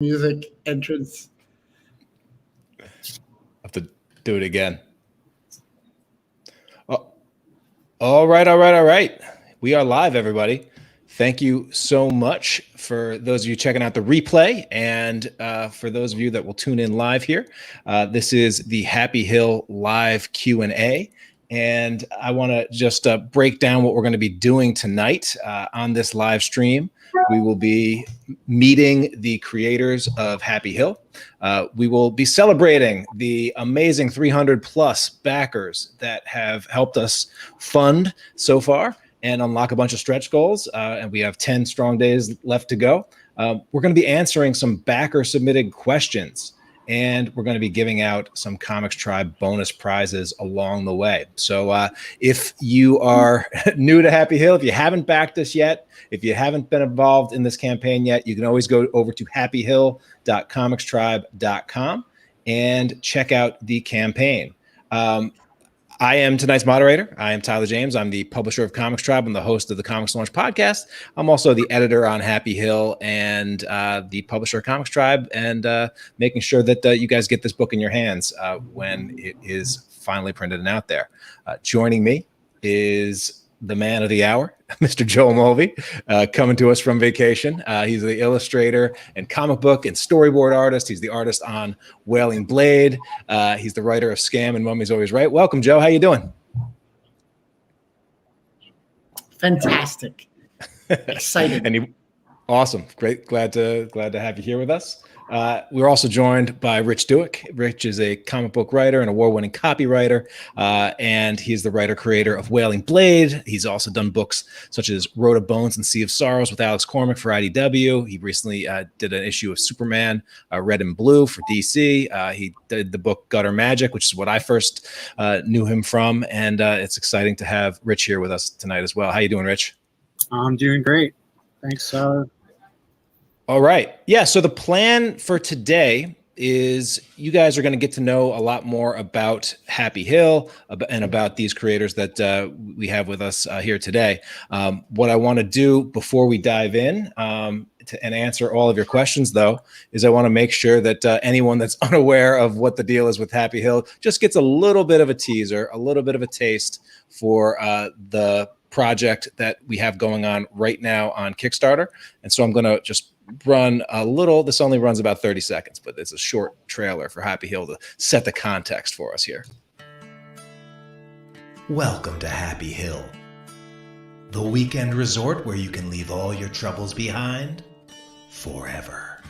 music entrance. Have to do it again. Oh, all right. We are live, everybody. Thank you so much for those of you checking out the replay, and for those of you that will tune in live here. This is the Happy Hill live Q&A, and I want to just break down what we're going to be doing tonight on this live stream. We will be meeting the creators of Happy Hill. We will be celebrating the amazing 300 plus backers that have helped us fund so far and unlock a bunch of stretch goals. And we have 10 strong days left to go. We're going to be answering some backer submitted questions, and we're going to be giving out some ComixTribe bonus prizes along the way. So if you are new to Happy Hill, if you haven't backed us yet, if you haven't been involved in this campaign yet, you can always go over to happyhill.comixtribe.com and check out the campaign. I am tonight's moderator. I am Tyler James. I'm the publisher of ComixTribe. I'm the host of the Comics Launch podcast. I'm also the editor on Happy Hill and the publisher of ComixTribe, and making sure that you guys get this book in your hands when it is finally printed and out there. Joining me is the man of the hour, Mr. Joel Mulvey, coming to us from vacation. He's the illustrator and comic book and storyboard artist. He's the artist on Wailing Blade. He's the writer of Scam and Mummy's Always Right. Welcome, Joe. How you doing? Fantastic. Excited. And awesome. Great. Glad to have you here with us. We're also joined by Rich Douek. Rich is a comic book writer and award-winning copywriter, and he's the writer-creator of Wailing Blade. He's also done books such as Road of Bones and Sea of Sorrows with Alex Cormack for IDW. He recently did an issue of Superman, Red and Blue for DC. He did the book Gutter Magic, which is what I first knew him from, and it's exciting to have Rich here with us tonight as well. How you doing, Rich? I'm doing great. Thanks. All right. Yeah. So the plan for today is you guys are going to get to know a lot more about Happy Hill and about these creators that we have with us here today. What I want to do before we dive in and answer all of your questions, though, is I want to make sure that anyone that's unaware of what the deal is with Happy Hill just gets a little bit of a teaser, a little bit of a taste for the project that we have going on right now on Kickstarter. And so I'm going to just run a little, this only runs about 30 seconds, but it's a short trailer for Happy Hill to set the context for us here. Welcome to Happy Hill, the weekend resort where you can leave all your troubles behind forever.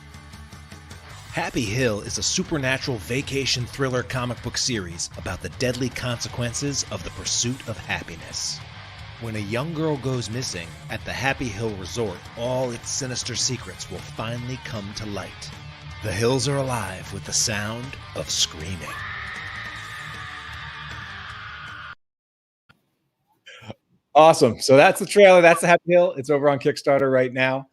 Happy Hill is a supernatural vacation thriller comic book series about the deadly consequences of the pursuit of happiness. When a young girl goes missing at the Happy Hill Resort, all its sinister secrets will finally come to light. The hills are alive with the sound of screaming. Awesome. So that's the trailer. That's the Happy Hill. It's over on Kickstarter right now.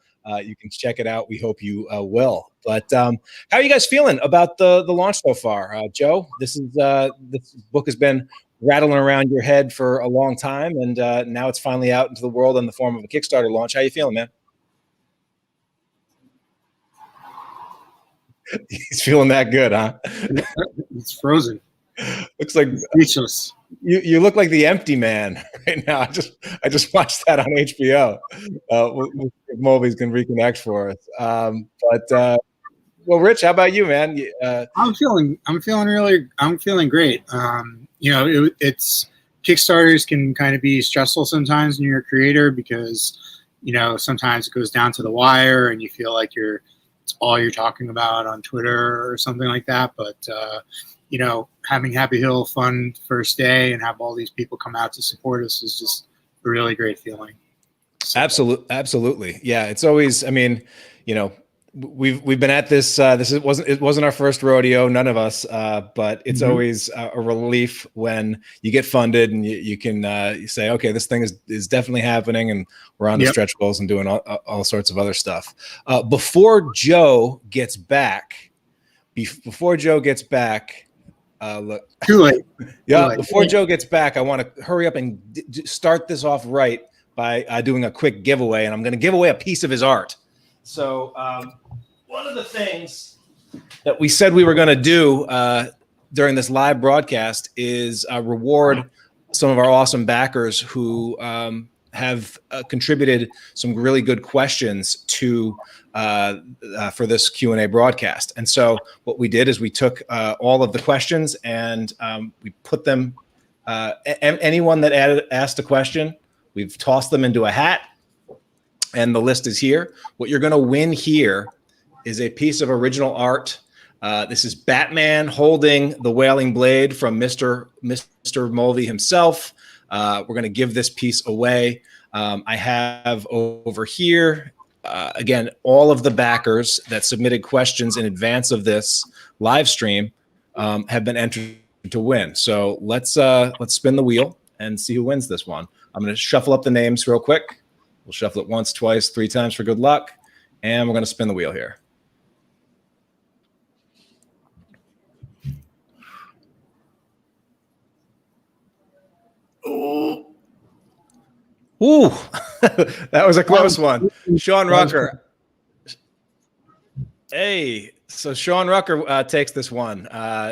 You can check it out. We hope you will. But how are you guys feeling about the launch so far? Joe, this book has been rattling around your head for a long time, and now it's finally out into the world in the form of a Kickstarter launch. How you feeling, man? He's feeling that good, huh? It's frozen. Looks like Speechless. You look like the Empty Man right now. I just watched that on HBO. Mulvey's can reconnect for us. Well, Rich, how about you, man? I'm feeling great. It's Kickstarters can kind of be stressful sometimes when you're a creator because, sometimes it goes down to the wire and you feel like it's all you're talking about on Twitter or something like that. But, having Happy Hill fund first day and have all these people come out to support us is just a really great feeling. So, Absolutely. Yeah. It's always, we've been at this. It wasn't our first rodeo, none of us. But it's always a relief when you get funded and you can say, okay, this thing is definitely happening, and we're on the stretch goals and doing all sorts of other stuff. Before Joe gets back, look. Too late. Yeah. Too late. Before Joe gets back, I want to hurry up and start this off right by doing a quick giveaway, and I'm going to give away a piece of his art. So one of the things that we said we were going to do during this live broadcast is reward some of our awesome backers who have contributed some really good questions to for this Q&A broadcast. And so what we did is we took all of the questions and we put them, anyone that asked a question, we've tossed them into a hat, and the list is here. What you're going to win here is a piece of original art. This is Batman holding the Wailing Blade from Mr. Mulvey himself. We're going to give this piece away. I have over here, again, all of the backers that submitted questions in advance of this live stream have been entered to win. So let's spin the wheel and see who wins this one. I'm going to shuffle up the names real quick. We'll shuffle it once, twice, 3 times for good luck. And we're going to spin the wheel here. Ooh, that was a close one. Sean Rucker. Hey, so Sean Rucker takes this one.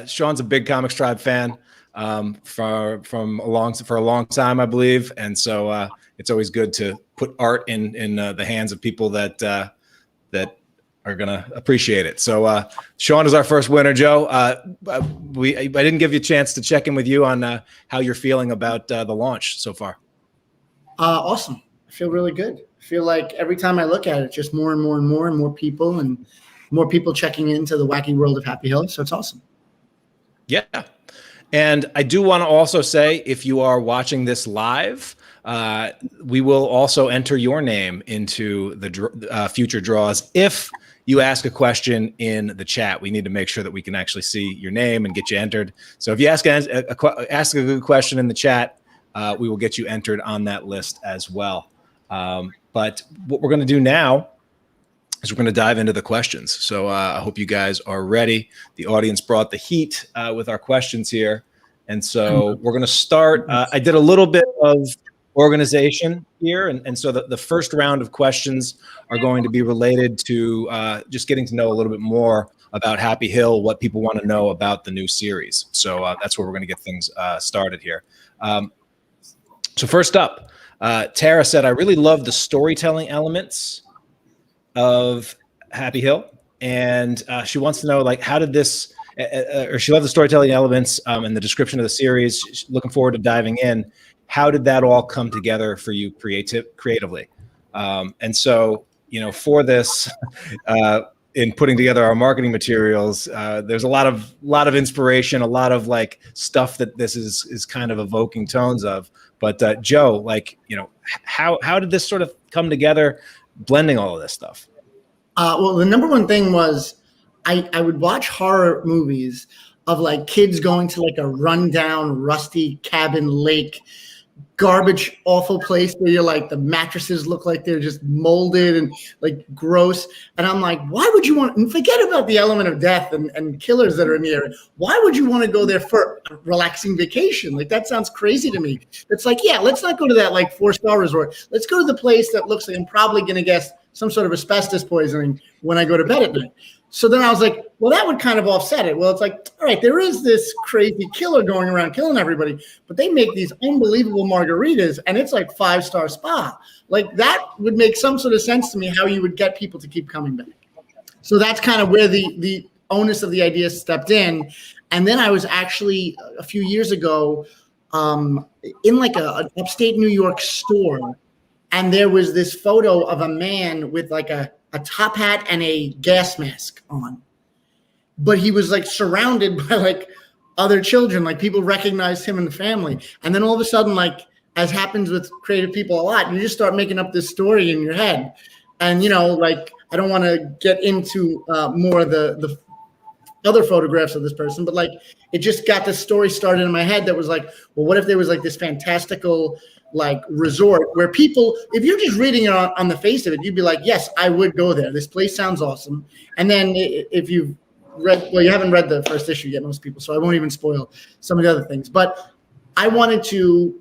Sean's a big ComixTribe fan for a long time, I believe, and so it's always good to put art in the hands of people that are gonna appreciate it. So Sean is our first winner, Joe. I didn't give you a chance to check in with you on how you're feeling about the launch so far. Awesome. I feel really good. I feel like every time I look at it, just more and more and more and more people and more people checking into the wacky world of Happy Hill. So it's awesome. Yeah. And I do want to also say, if you are watching this live, we will also enter your name into the future draws. If you ask a question in the chat, we need to make sure that we can actually see your name and get you entered. So if you ask a good question in the chat, we will get you entered on that list as well. But what we're going to do now is we're going to dive into the questions. So I hope you guys are ready. The audience brought the heat with our questions here. And so we're going to start. I did a little bit of organization here. And so the first round of questions are going to be related to just getting to know a little bit more about Happy Hill, what people want to know about the new series. So that's where we're going to get things started here. So first up, Tara said, I really love the storytelling elements of Happy Hill. And she wants to know, like, how did this, or she loved the storytelling elements and the description of the series. She's looking forward to diving in. How did that all come together for you creatively? And so, for this, in putting together our marketing materials, there's a lot of inspiration, a lot of like stuff that this is kind of evoking tones of. But Joe, how did this sort of come together, blending all of this stuff? Well, the number one thing was I would watch horror movies of like kids going to like a rundown, rusty cabin lake, garbage, awful place where you're like the mattresses look like they're just molded and like gross. And I'm like, why would you want, and forget about the element of death and killers that are in the area. Why would you want to go there for a relaxing vacation? Like, that sounds crazy to me. It's like, yeah, let's not go to that like 4-star resort. Let's go to the place that looks like I'm probably going to get some sort of asbestos poisoning when I go to bed at night. So then I was like, well, that would kind of offset it. Well, it's like, all right, there is this crazy killer going around killing everybody, but they make these unbelievable margaritas and it's like 5-star spa. Like, that would make some sort of sense to me, how you would get people to keep coming back. So that's kind of where the onus of the idea stepped in. And then I was actually a few years ago in like an upstate New York store. And there was this photo of a man with like a top hat and a gas mask on. But he was like surrounded by like other children, like people recognized him in the family. And then all of a sudden, like, as happens with creative people a lot, you just start making up this story in your head. And, like, I don't want to get into more of the other photographs of this person, but like, it just got this story started in my head that was like, well, what if there was like this fantastical like resort where people, if you're just reading it on the face of it, you'd be like, yes, I would go there. This place sounds awesome. And then if you've read, well, you haven't read the first issue yet, most people, so I won't even spoil some of the other things. But I wanted to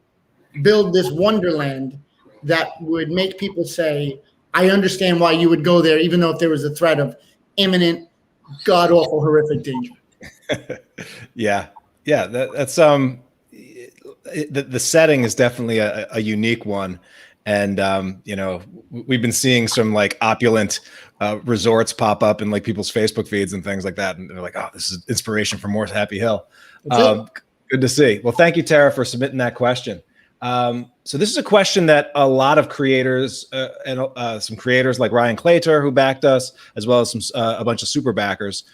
build this wonderland that would make people say, I understand why you would go there, even though if there was a threat of imminent, god awful, horrific danger. Yeah. That's the setting is definitely a unique one, and we've been seeing some like opulent resorts pop up in like people's Facebook feeds and things like that, and they're like, oh, this is inspiration for more Happy Hill. Good to see. Well, thank you, Tara, for submitting that question. So this is a question that a lot of creators and some creators like Ryan Claytor, who backed us, as well as a bunch of super backers.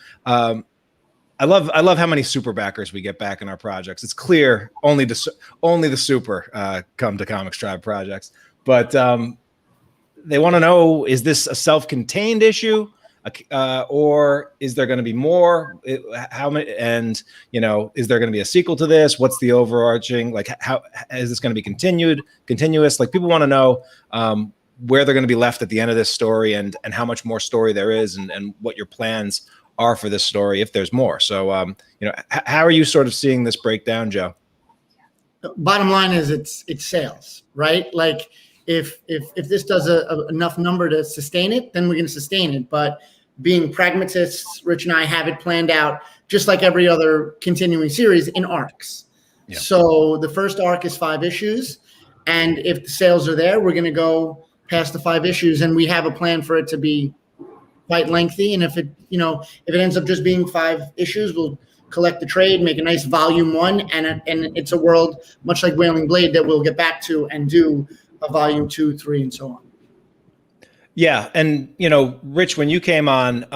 I love how many super backers we get back in our projects. It's clear only the super come to ComixTribe projects, but they want to know: is this a self-contained issue, or is there going to be more? How many? And is there going to be a sequel to this? What's the overarching? Like, how is this going to be continuous? Like, people want to know where they're going to be left at the end of this story, and how much more story there is, and what your plans are for this story if there's more. So how are you sort of seeing this breakdown, Joe? Bottom line is it's sales, right? Like if this does enough number to sustain it, then we're going to sustain it. But being pragmatists, Rich and I have it planned out just like every other continuing series in arcs. Yeah. So the first arc is 5 issues, and if the sales are there, we're going to go past the 5 issues, and we have a plan for it to be quite lengthy. And if it ends up just being 5 issues, we'll collect the trade, make a nice volume 1, and it's a world much like Wailing Blade that we'll get back to and do a volume 2, 3, and so on. Yeah, and Rich, when you came on,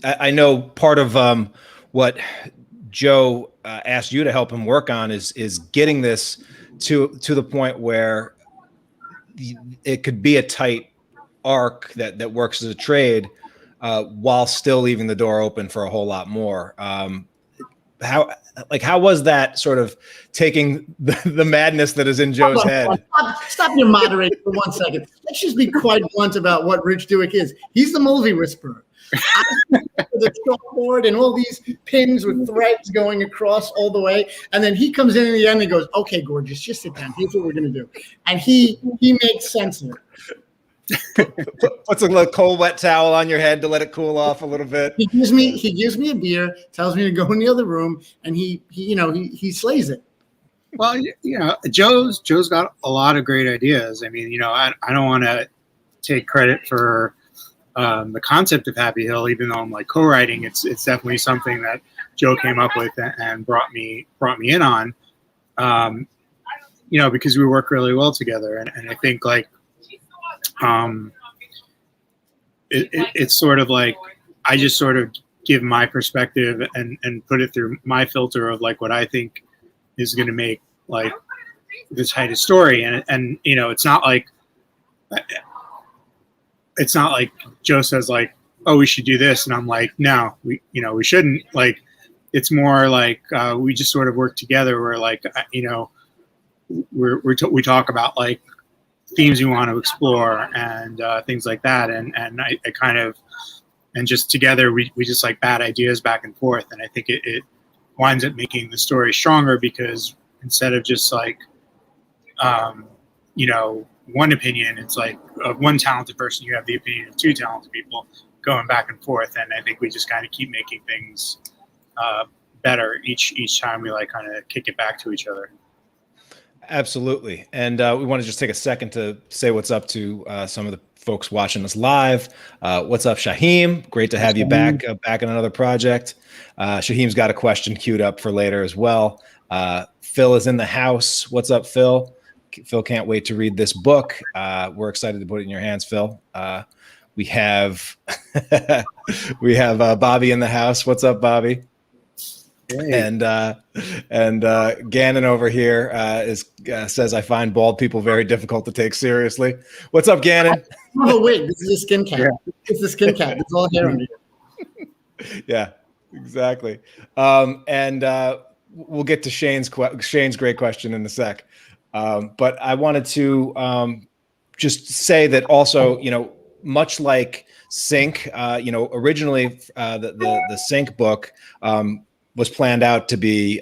I know part of what Joe asked you to help him work on is getting this to the point where it could be a tight arc that works as a trade, while still leaving the door open for a whole lot more. How was that sort of taking the madness that is in Joe's head? Stop your moderator for 1 second. Let's just be quite blunt about what Rich Douek is. He's the Mulvey whisperer. The chalkboard and all these pins with threads going across all the way, and then he comes in the end and goes, "Okay, gorgeous, just sit down. Here's what we're gonna do," and he makes sense of it. Puts a little cold wet towel on your head to let it cool off a little bit. He gives me a beer, tells me to go in the other room, and he slays it. Well, Joe's got a lot of great ideas. I mean, I don't want to take credit for the concept of Happy Hill, even though I'm like co-writing. It's definitely something that Joe came up with and brought me in on. Because we work really well together, and I think like. It's sort of like I just sort of give my perspective and put it through my filter of like what I think is going to make like the tightest story, and it's not like Joe says like, oh, we should do this, and I'm like, no, we shouldn't. Like, it's more like we just sort of work together. Where like we talk about like themes we want to explore and things like that, and I kind of, and just together we just like bat ideas back and forth, and I think it winds up making the story stronger, because instead of just like one opinion, it's like of one talented person, you have the opinion of 2 talented people going back and forth, and I think we just kind of keep making things better each time we like kind of kick it back to each other. Absolutely. And we want to just take a second to say what's up to some of the folks watching us live. What's up, Shaheem? Great to have you back in another project. Shaheem's got a question queued up for later as well. Phil is in the house. What's up, Phil? Phil can't wait to read this book. We're excited to put it in your hands, Phil. We have Bobby in the house. What's up, Bobby? Hey. And Gannon over here says, I find bald people very difficult to take seriously. What's up, Gannon? Oh, wait, this is a skin cat. Yeah. It's a skin cat. It's all hair under here. Yeah, exactly. And we'll get to Shane's great question in a sec. But I wanted to just say that also, much like Sync, originally the Sync book, was planned out to be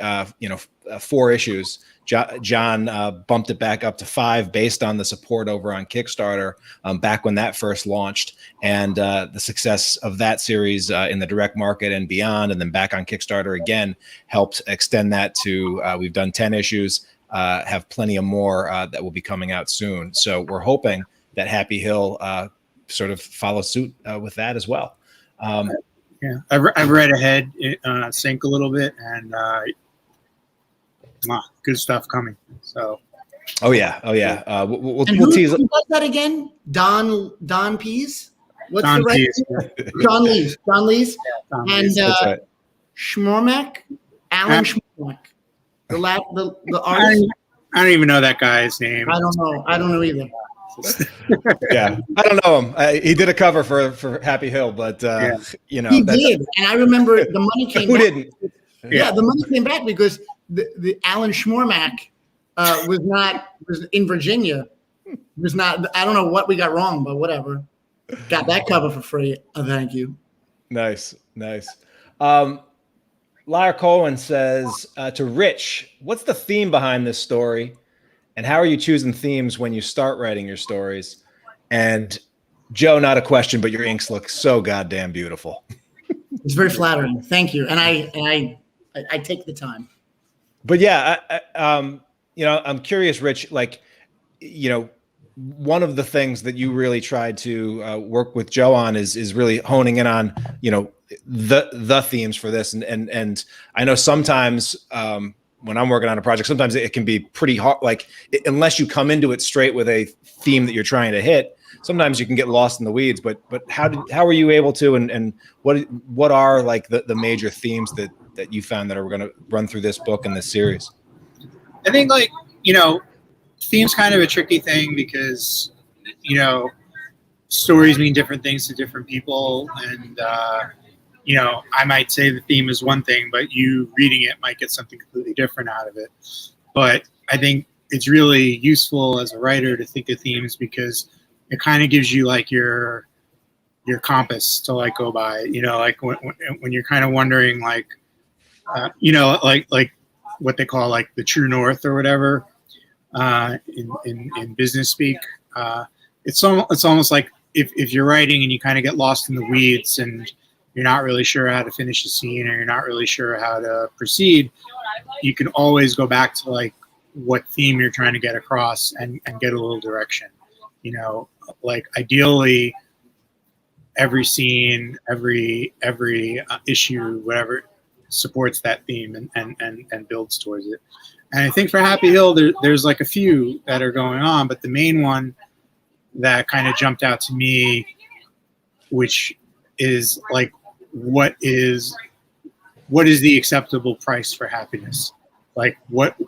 4 issues. John bumped it back up to 5 based on the support over on Kickstarter back when that first launched, and the success of that series in the direct market and beyond, and then back on Kickstarter again, helped extend that to we've done 10 issues, have plenty of more that will be coming out soon. So we're hoping that Happy Hill sort of follows suit with that as well. Yeah, I've read ahead, sync a little bit, and good stuff coming. So. Oh yeah. We'll who tease. Who does that again? Don Pease. What's Don the right Pease, name? John Lees. John Lees. Don And Pease. That's right. Schmormack. Alan Schmormack. The artist. I don't even know that guy's name. I don't know either. Yeah, I don't know him. He did a cover for Happy Hill, but He did, and I remember the money came. Who back. didn't? Yeah, the money came back because the Alan Schmormack was in Virginia. Was not. I don't know what we got wrong, but whatever. Got that cover for free. Thank you. Nice. Lyra Cohen says to Rich, what's the theme behind this story? And how are you choosing themes when you start writing your stories? And Joe, not a question, but your inks look so goddamn beautiful. It's very flattering. Thank you. And I take the time. But yeah, I'm curious, Rich, one of the things that you really tried to work with Joe on is really honing in on, the themes for this. And I know sometimes when I'm working on a project, sometimes it can be pretty hard. Like unless you come into it straight with a theme that you're trying to hit, sometimes you can get lost in the weeds. But how were you able to, and what are like the major themes that you found that are going to run through this book and this series? I think theme's kind of a tricky thing because, stories mean different things to different people. And, I might say the theme is one thing, but you reading it might get something completely different out of it. But I think it's really useful as a writer to think of themes because it kind of gives you like your compass to like go by, like when you're kind of wondering like what they call like the true north or whatever in business speak. It's almost like if you're writing and you kind of get lost in the weeds and you're not really sure how to finish a scene or you're not really sure how to proceed, you can always go back to like what theme you're trying to get across and get a little direction. Like ideally every scene, every issue, whatever supports that theme and builds towards it. And I think for Happy Hill, there's like a few that are going on, but the main one that kind of jumped out to me, which is like, what is the acceptable price for happiness? Like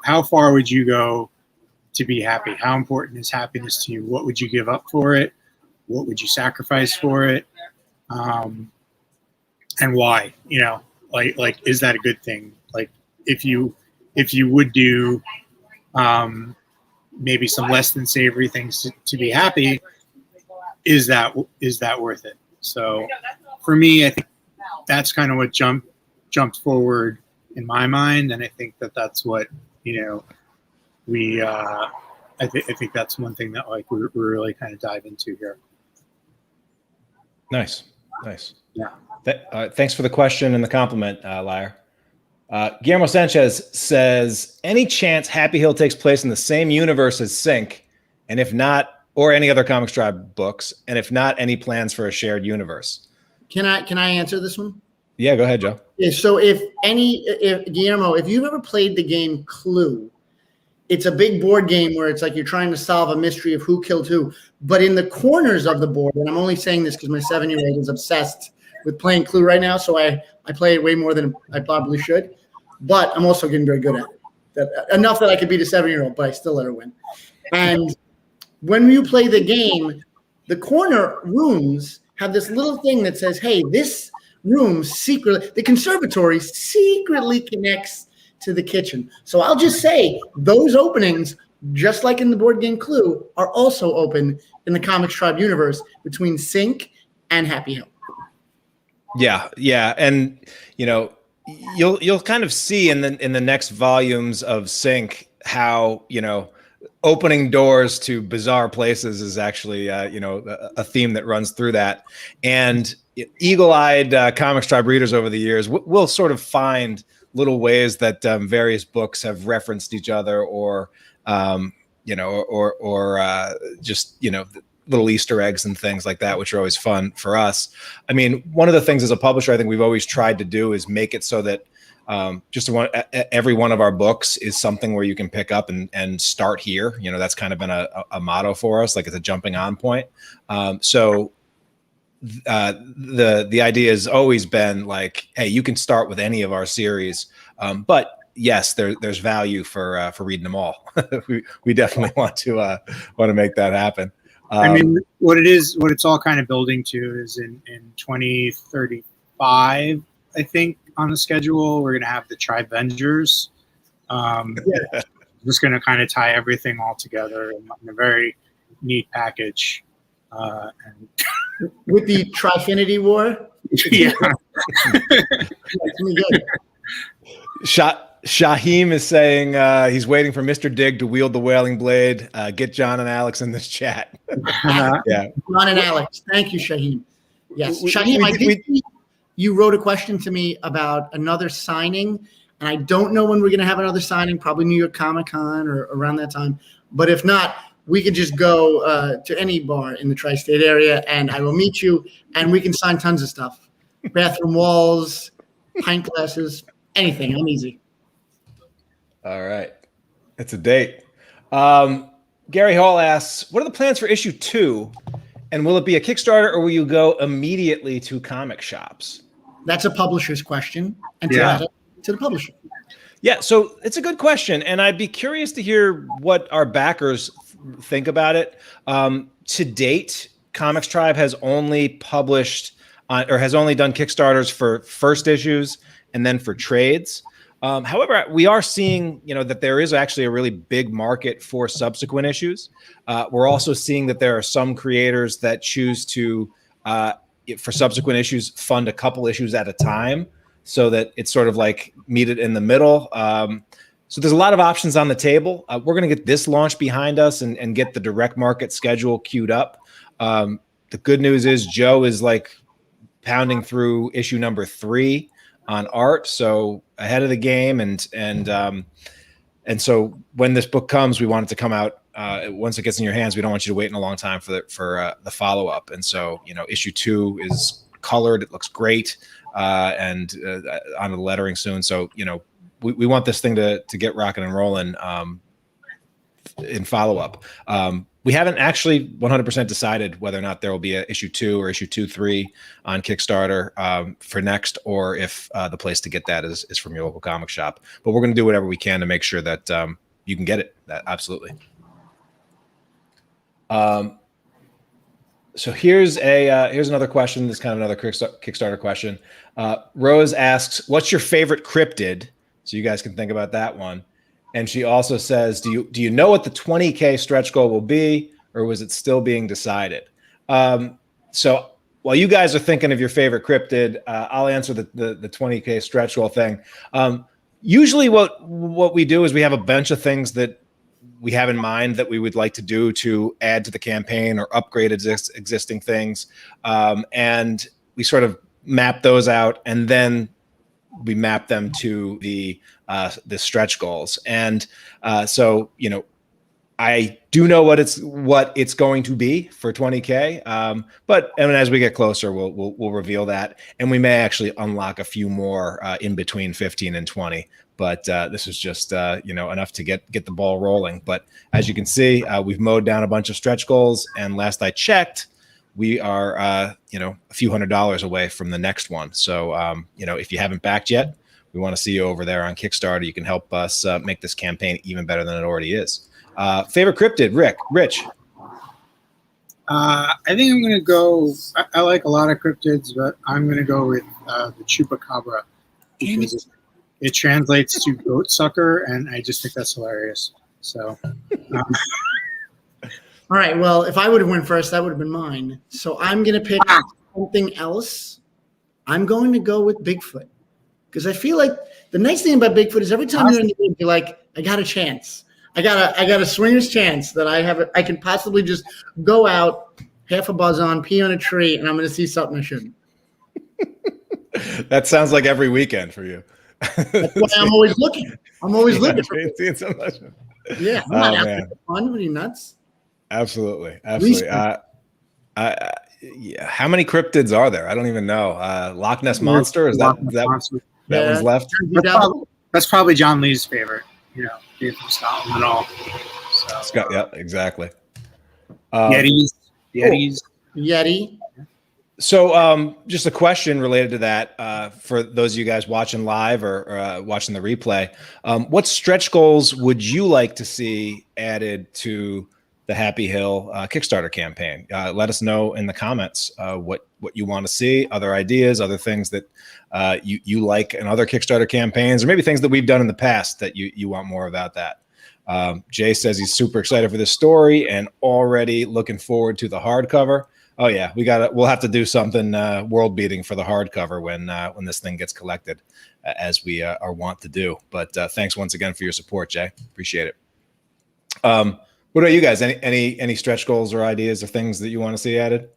how far would you go to be happy? How important is happiness to you? What would you give up for it? What would you sacrifice for it? And why? Like is that a good thing? Like if you would do maybe some less than savory things to be happy, is that worth it? So for me, I think that's kind of what jumped forward in my mind, and I think that's what I think that's one thing that like we're really kind of dive into here. Nice. Yeah. Thanks for the question and the compliment, Lyre. Guillermo Sanchez says, any chance Happy Hill takes place in the same universe as Sync? And if not, or any other ComixTribe books? And if not, any plans for a shared universe? Can I answer this one? Yeah, go ahead, Joe. Yeah, so if Guillermo, if you've ever played the game Clue, it's a big board game where it's like you're trying to solve a mystery of who killed who. But in the corners of the board, and I'm only saying this because my 7-year-old is obsessed with playing Clue right now, so I play it way more than I probably should. But I'm also getting very good at it. Enough that I could beat a 7-year-old, but I still let her win. And when you play the game, the corner rooms have this little thing that says, hey, this room the conservatory secretly connects to the kitchen. So I'll just say those openings, just like in the board game Clue, are also open in the ComixTribe universe between Sync and Happy Hill. Yeah. And, you'll kind of see in the next volumes of Sync how, opening doors to bizarre places is actually, a theme that runs through that. And eagle-eyed ComixTribe readers over the years will sort of find little ways that various books have referenced each other, or just little Easter eggs and things like that, which are always fun for us. I mean, one of the things as a publisher I think we've always tried to do is make it so that every one of our books is something where you can pick up and start here. That's kind of been a motto for us, like it's a jumping on point. So the idea has always been like, hey, you can start with any of our series, but yes, there's value for reading them all. we definitely want to make that happen. I mean, what it's all kind of building to is in 2035, I think, on the schedule, we're going to have the Tribe Vengers. Just going to kind of tie everything all together in a very neat package. And with the Trifinity War. Yeah. Shaheem is saying he's waiting for Mr. Dig to wield the wailing blade. Get John and Alex in this chat. Yeah, John and Alex. Thank you, Shaheem. Yes, Shaheem, I did see you wrote a question to me about another signing, and I don't know when we're going to have another signing. Probably New York Comic Con or around that time. But if not, we could just go to any bar in the tri-state area, and I will meet you, and we can sign tons of stuff: bathroom walls, pint glasses, anything. I'm easy. All right. It's a date. Gary Hall asks, what are the plans for issue 2? And will it be a Kickstarter or will you go immediately to comic shops? That's a publisher's question. And to the publisher. Yeah, so it's a good question. And I'd be curious to hear what our backers think about it. To date, ComixTribe has only published or has only done Kickstarters for first issues and then for trades. However, we are seeing, that there is actually a really big market for subsequent issues. We're also seeing that there are some creators that choose to, for subsequent issues, fund a couple issues at a time, so that it's sort of like meet it in the middle. So there's a lot of options on the table. We're going to get this launch behind us and get the direct market schedule queued up. The good news is Joe is like pounding through issue number 3 on art, so ahead of the game, and so when this book comes, we want it to come out once it gets in your hands. We don't want you to wait in a long time for the follow up. And so issue 2 is colored; it looks great, and on the lettering soon. So we want this thing to get rocking and rolling in follow up. We haven't actually 100% decided whether or not there will be a issue 2 or issue 2-3 on Kickstarter for next, or if the place to get that is from your local comic shop. But we're going to do whatever we can to make sure that you can get it. Absolutely. So here's another question. This is kind of another Kickstarter question. Rose asks, "What's your favorite cryptid?" So you guys can think about that one. And she also says, do you know what the 20K stretch goal will be, or was it still being decided? So while you guys are thinking of your favorite cryptid, I'll answer the 20K stretch goal thing. Usually what we do is we have a bunch of things that we have in mind that we would like to do to add to the campaign or upgrade existing things. And we sort of map those out, and then we map them to the stretch goals. And so I do know what it's going to be for 20K. But as we get closer, we'll reveal that, and we may actually unlock a few more in between 15 and 20. But this is just enough to get the ball rolling. But as you can see, we've mowed down a bunch of stretch goals, and last I checked, we are a few $100s away from the next one. So if you haven't backed yet, we want to see you over there on Kickstarter. You can help us make this campaign even better than it already is. Favorite cryptid, Rich? I think I'm going to go. I like a lot of cryptids, but I'm going to go with the chupacabra, because it translates to goat sucker, and I just think that's hilarious. So. All right. Well, if I would have went first, that would have been mine. So I'm going to pick something else. I'm going to go with Bigfoot. Because I feel like the nice thing about Bigfoot is every time you're in the game, you're like, I got a chance. I got a swinger's chance that I can possibly just go out, half a buzz on, pee on a tree, and I'm going to see something I shouldn't. That sounds like every weekend for you. That's why I'm always looking. I'm always looking for it. Seeing so much. Yeah, I'm not out there for fun. What are you, nuts? Absolutely. Yeah. How many cryptids are there? I don't even know. Loch Ness Monster? Is that one's left? That's probably John Lee's favorite. You know, being from Scotland and all. So, Scott, yeah, exactly. Yetis. Yeti. So just a question related to that for those of you guys watching live or watching the replay. What stretch goals would you like to see added to the Happy Hill Kickstarter campaign? Let us know in the comments what you want to see, other ideas, other things that you like in other Kickstarter campaigns, or maybe things that we've done in the past that you want more about that. Jay says he's super excited for this story and already looking forward to the hardcover. Oh yeah, we'll have to do something world beating for the hardcover when this thing gets collected, as we are wont to do. But thanks once again for your support, Jay. Appreciate it. What about you guys? Any stretch goals or ideas or things that you want to see added?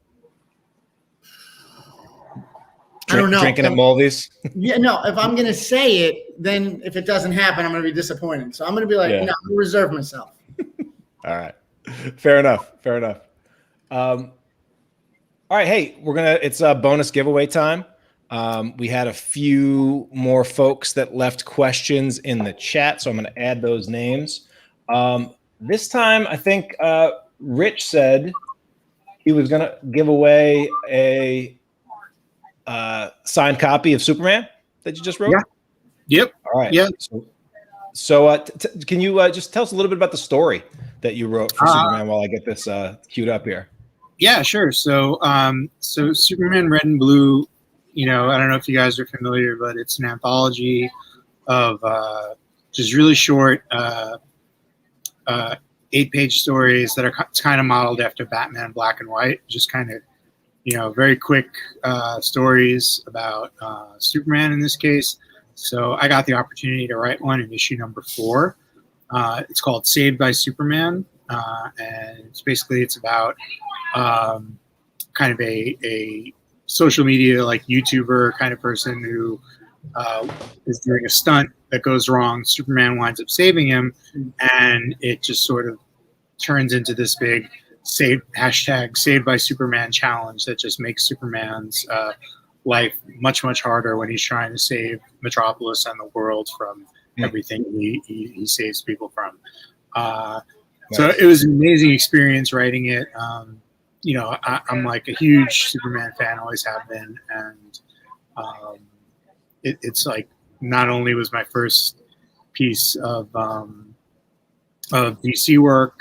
I don't know. Drinking at Mulvey's? Yeah, no. If I'm gonna say it, then if it doesn't happen, I'm gonna be disappointed. So I'm gonna be like, no, I'm gonna reserve myself. All right, fair enough. All right, hey, it's a bonus giveaway time. We had a few more folks that left questions in the chat, so I'm going to add those names. This time, I think Rich said he was going to give away a signed copy of Superman that you just wrote. Yeah. Yep. All right. Yeah. So can you just tell us a little bit about the story that you wrote for Superman while I get this queued up here? Yeah, sure. So Superman Red and Blue, I don't know if you guys are familiar, but it's an anthology of just really short 8-page stories that are kind of modeled after Batman Black and White, just kind of, very quick stories about Superman in this case. So I got the opportunity to write one in issue number 4. It's called Saved by Superman. And it's about kind of a social media, like YouTuber kind of person who is doing a stunt that goes wrong. Superman winds up saving him, and it just sort of turns into this big Saved by Superman challenge that just makes Superman's life much, much harder when he's trying to save Metropolis and the world from everything he saves people from. So it was an amazing experience writing it. I'm like a huge Superman fan, always have been, and it's like not only was my first piece of DC work,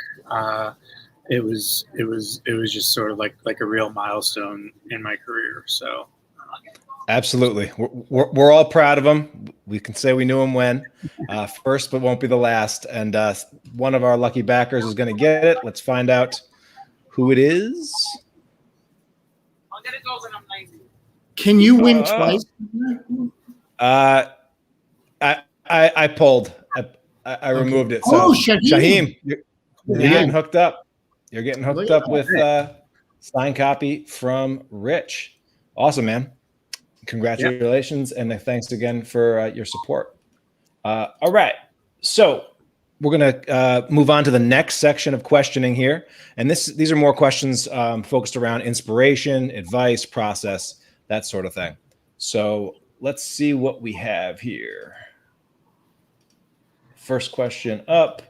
it was just sort of like a real milestone in my career. So. Absolutely. We're all proud of him. We can say we knew him when first, but won't be the last. And one of our lucky backers is going to get it. Let's find out who it is. I'll get it when I'm 90. Can you win twice? I pulled. I removed it. So Shaheem, you're getting hooked up. You're getting hooked up with signed copy from Rich. Awesome, man. Congratulations, and thanks again for your support. All right, so we're going to move on to the next section of questioning here, and these are more questions focused around inspiration, advice, process, that sort of thing. So let's see what we have here. First question up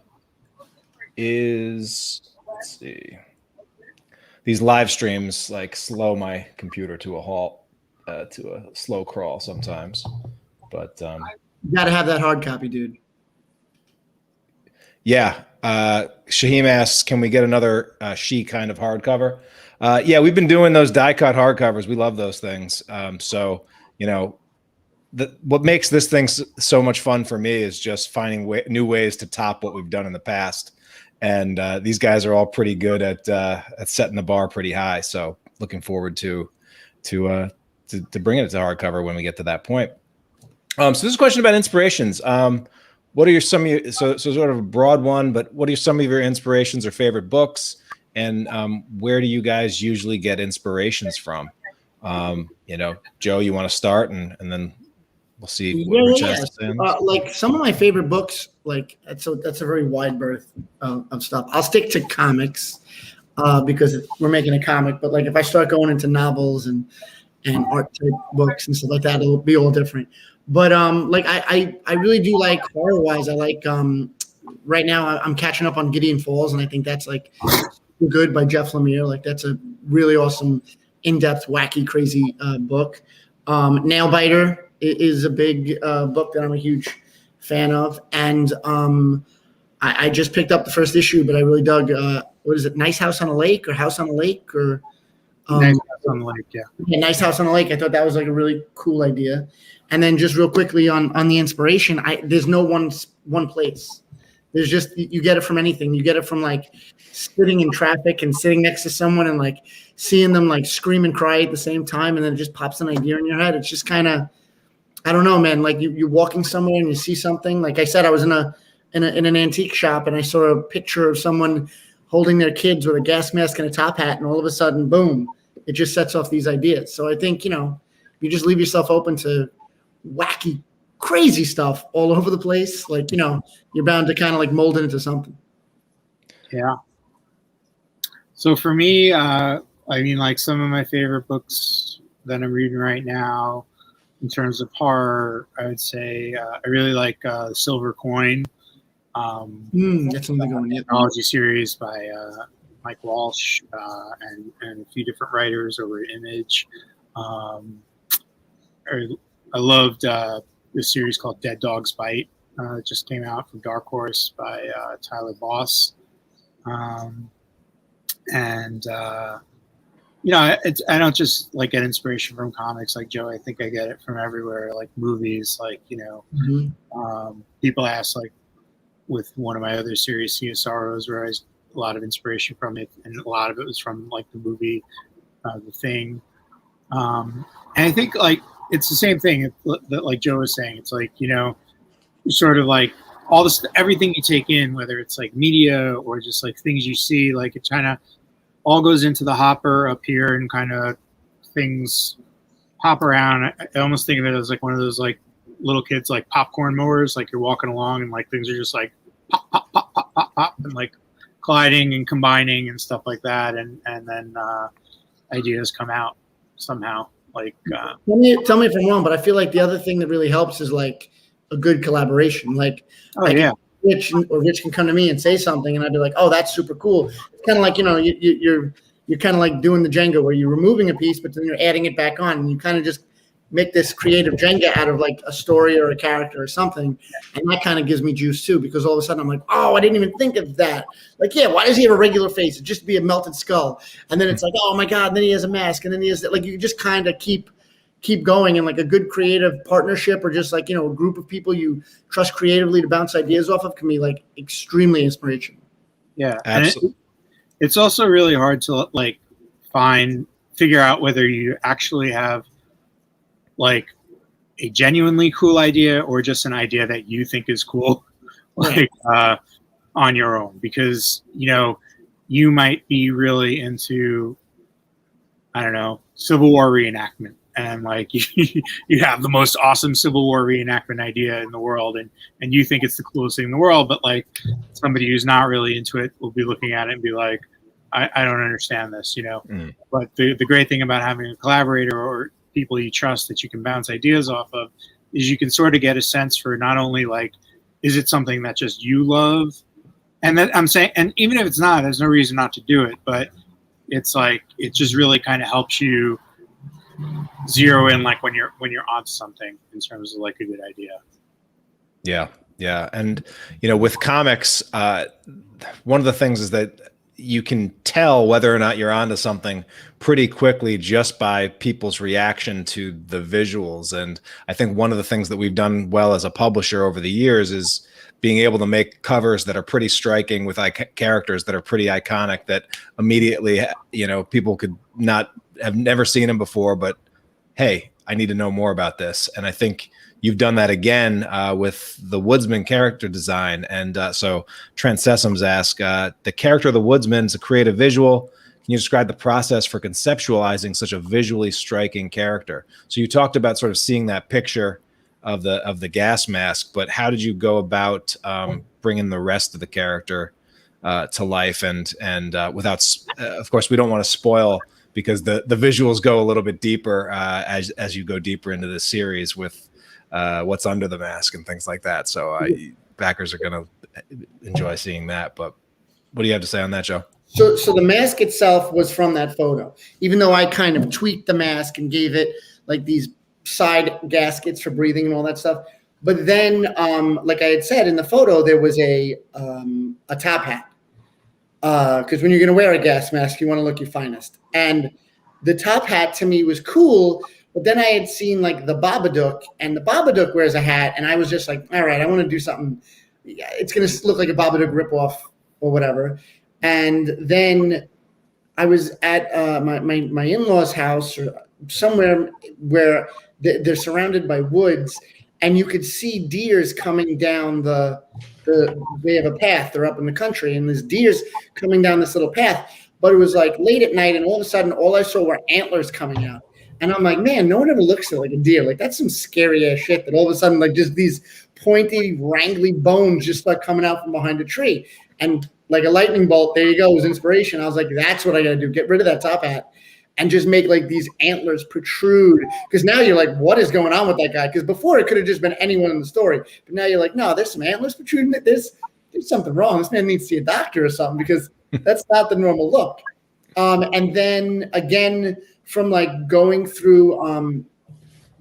is, let's see, these live streams like slow my computer to a halt. To a slow crawl sometimes, but you got to have that hard copy, dude. Yeah. Shaheem asks, can we get another She kind of hardcover? Yeah, we've been doing those die cut hardcovers. We love those things. So, what makes this thing so much fun for me is just finding new ways to top what we've done in the past. And these guys are all pretty good at setting the bar pretty high. So looking forward to bringing it to hardcover when we get to that point. So this is a question about inspirations. What are your some of your, so sort of a broad one, but what are some of your inspirations or favorite books, and where do you guys usually get inspirations from? Joe, you want to start, and then we'll see what Rich has to say on this. Like some of my favorite books, like that's a very wide berth of stuff. I'll stick to comics because we're making a comic. But like if I start going into novels and art type books and stuff like that, it'll be all different. But like I really do like horror wise. I like right now I'm catching up on Gideon Falls, and I think that's like good by Jeff Lemire. Like that's a really awesome, in-depth, wacky, crazy book. Nailbiter is a big book that I'm a huge fan of, and I just picked up the first issue, but I really dug. What is it? Nice House on a Lake or House on a Lake or Nice House on the Lake, yeah, Nice House on a Lake. I thought that was like a really cool idea. And then just real quickly on the inspiration, there's no one place. There's just you get it from anything. You get it from like sitting in traffic and sitting next to someone and like seeing them like scream and cry at the same time, and then it just pops an idea in your head. It's just kind of, I don't know, man. Like you're walking somewhere and you see something. Like I said, I was in an antique shop and I saw a picture of someone holding their kids with a gas mask and a top hat, and all of a sudden, boom, it just sets off these ideas. So I think, you just leave yourself open to wacky, crazy stuff all over the place. Like, you're bound to kind of like mold it into something. Yeah. So for me, like some of my favorite books that I'm reading right now in terms of horror, I would say I really like Silver Coin. That's something going in. Anthology series by Mike Walsh and a few different writers over at Image. I loved this series called Dead Dog's Bite. It just came out from Dark Horse by Tyler Boss. I don't just like get inspiration from comics like Joe. I think I get it from everywhere, like movies, like, people ask, like, with one of my other series, Sea of Sorrows, where I was a lot of inspiration from it, and a lot of it was from like the movie The Thing. And I think like it's the same thing that like Joe was saying. It's like, sort of like all this, everything you take in, whether it's like media or just like things you see, like it kind of all goes into the hopper up here, and kind of things pop around. I almost think of it as like one of those like little kids like popcorn mowers, like you're walking along and like things are just like pop, pop, pop, pop, pop, pop, and like colliding and combining and stuff like that, and then ideas come out somehow. Like tell me if I'm wrong, but I feel like the other thing that really helps is like a good collaboration. Like, Rich can come to me and say something, and I'd be like, "Oh, that's super cool." It's kind of like you're kind of like doing the Jenga, where you're removing a piece, but then you're adding it back on, and you kind of just make this creative Jenga out of like a story or a character or something. And that kind of gives me juice too, because all of a sudden I'm like, oh, I didn't even think of that. Like, yeah, why does he have a regular face? It'd just be a melted skull. And then it's like, oh my God, and then he has a mask, and then he has that. Like, you just kind of keep going, and like a good creative partnership, or just like, a group of people you trust creatively to bounce ideas off of, can be like extremely inspirational. Yeah. Absolutely. It's also really hard to like figure out whether you actually have like a genuinely cool idea or just an idea that you think is cool, like on your own, because you might be really into, I don't know, Civil War reenactment, and like you have the most awesome Civil War reenactment idea in the world, and you think it's the coolest thing in the world, but like somebody who's not really into it will be looking at it and be like, I don't understand this, But the great thing about having a collaborator or people you trust that you can bounce ideas off of is you can sort of get a sense for not only like, is it something that just you love? And that I'm saying, and even if it's not, there's no reason not to do it, but it's like, it just really kind of helps you zero in like when you're onto something in terms of like a good idea. Yeah. Yeah. And, with comics, one of the things is that you can tell whether or not you're onto something pretty quickly just by people's reaction to the visuals. And I think one of the things that we've done well as a publisher over the years is being able to make covers that are pretty striking with characters that are pretty iconic, that immediately, people could not have never seen them before, but hey, I need to know more about this. And I think you've done that again with the Woodsman character design. And so Trent Sessoms asked, the character of the Woodsman is a creative visual. Can you describe the process for conceptualizing such a visually striking character? So you talked about sort of seeing that picture of the gas mask, but how did you go about bringing the rest of the character to life? And without, of course, we don't want to spoil, because the visuals go a little bit deeper as you go deeper into the series with what's under the mask and things like that. So backers are going to enjoy seeing that. But what do you have to say on that, Joe? So the mask itself was from that photo, even though I kind of tweaked the mask and gave it like these side gaskets for breathing and all that stuff. But then, like I had said in the photo, there was a top hat. Because when you're going to wear a gas mask, you want to look your finest. And the top hat to me was cool. But then I had seen like the Babadook, and the Babadook wears a hat. And I was just like, all right, I want to do something. It's going to look like a Babadook ripoff or whatever. And then I was at my in-laws' house or somewhere where they're surrounded by woods, and you could see deers coming down they have a path. They're up in the country, and there's deers coming down this little path. But it was like late at night, and all of a sudden, all I saw were antlers coming out. And I'm like, man, no one ever looks at like a deer. Like, that's some scary ass shit that all of a sudden, like, just these pointy, wrangly bones just start coming out from behind a tree. And like a lightning bolt, there you go, was inspiration. I was like, that's what I got to do. Get rid of that top hat and just make like these antlers protrude. Because now you're like, what is going on with that guy? Because before it could have just been anyone in the story. But now you're like, no, there's some antlers protruding. There's something wrong. This man needs to see a doctor or something, because that's not the normal look. And then again, from like going through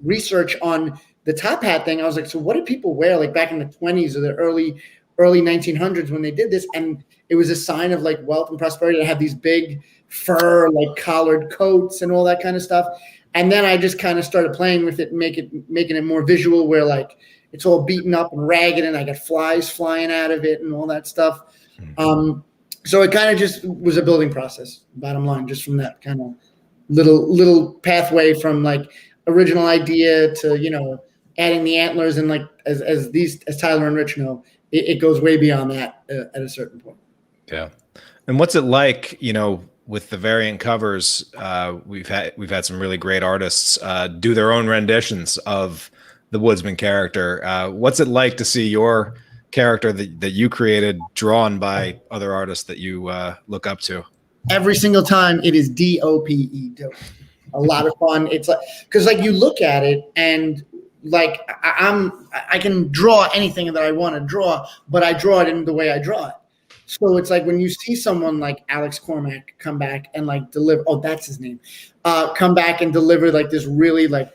research on the top hat thing, I was like, so what did people wear like back in the 20s or the early 1900s when they did this? And it was a sign of like wealth and prosperity to have these big fur, like collared coats and all that kind of stuff. And then I just kind of started playing with it and making it more visual, where like it's all beaten up and ragged and I got flies flying out of it and all that stuff. So it kind of just was a building process, bottom line, just from that kind of little pathway from like original idea to, you know, adding the antlers. And like, as Tyler and Rich know, it goes way beyond that at a certain point. Yeah. And what's it like, you know, with the variant covers? We've had some really great artists do their own renditions of the Woodsman character. What's it like to see your character that you created drawn by other artists that you look up to? Every single time it is DOPE. A lot of fun. It's like, because like you look at it and like I can draw anything that I want to draw, but I draw it in the way I draw it. So it's like when you see someone like Alex Cormack come back and like deliver, oh, that's his name, come back and deliver like this really like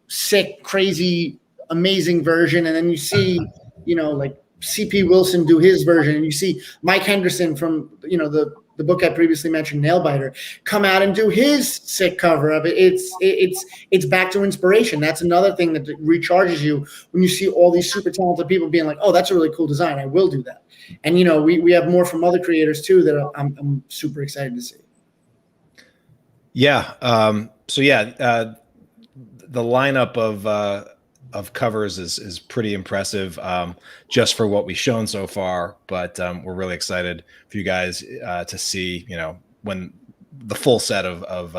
sick, crazy, amazing version. And then you see, you know, like C.P. Wilson do his version, and you see Mike Henderson from, you know, the book I previously mentioned, Nailbiter, come out and do his sick cover of it. It's back to inspiration. That's another thing that recharges you when you see all these super talented people being like, oh, that's a really cool design. I will do that. And, you know, we have more from other creators too that I'm super excited to see. Yeah. The lineup of covers is pretty impressive, just for what we've shown so far. But we're really excited for you guys to see, you know, when the full set of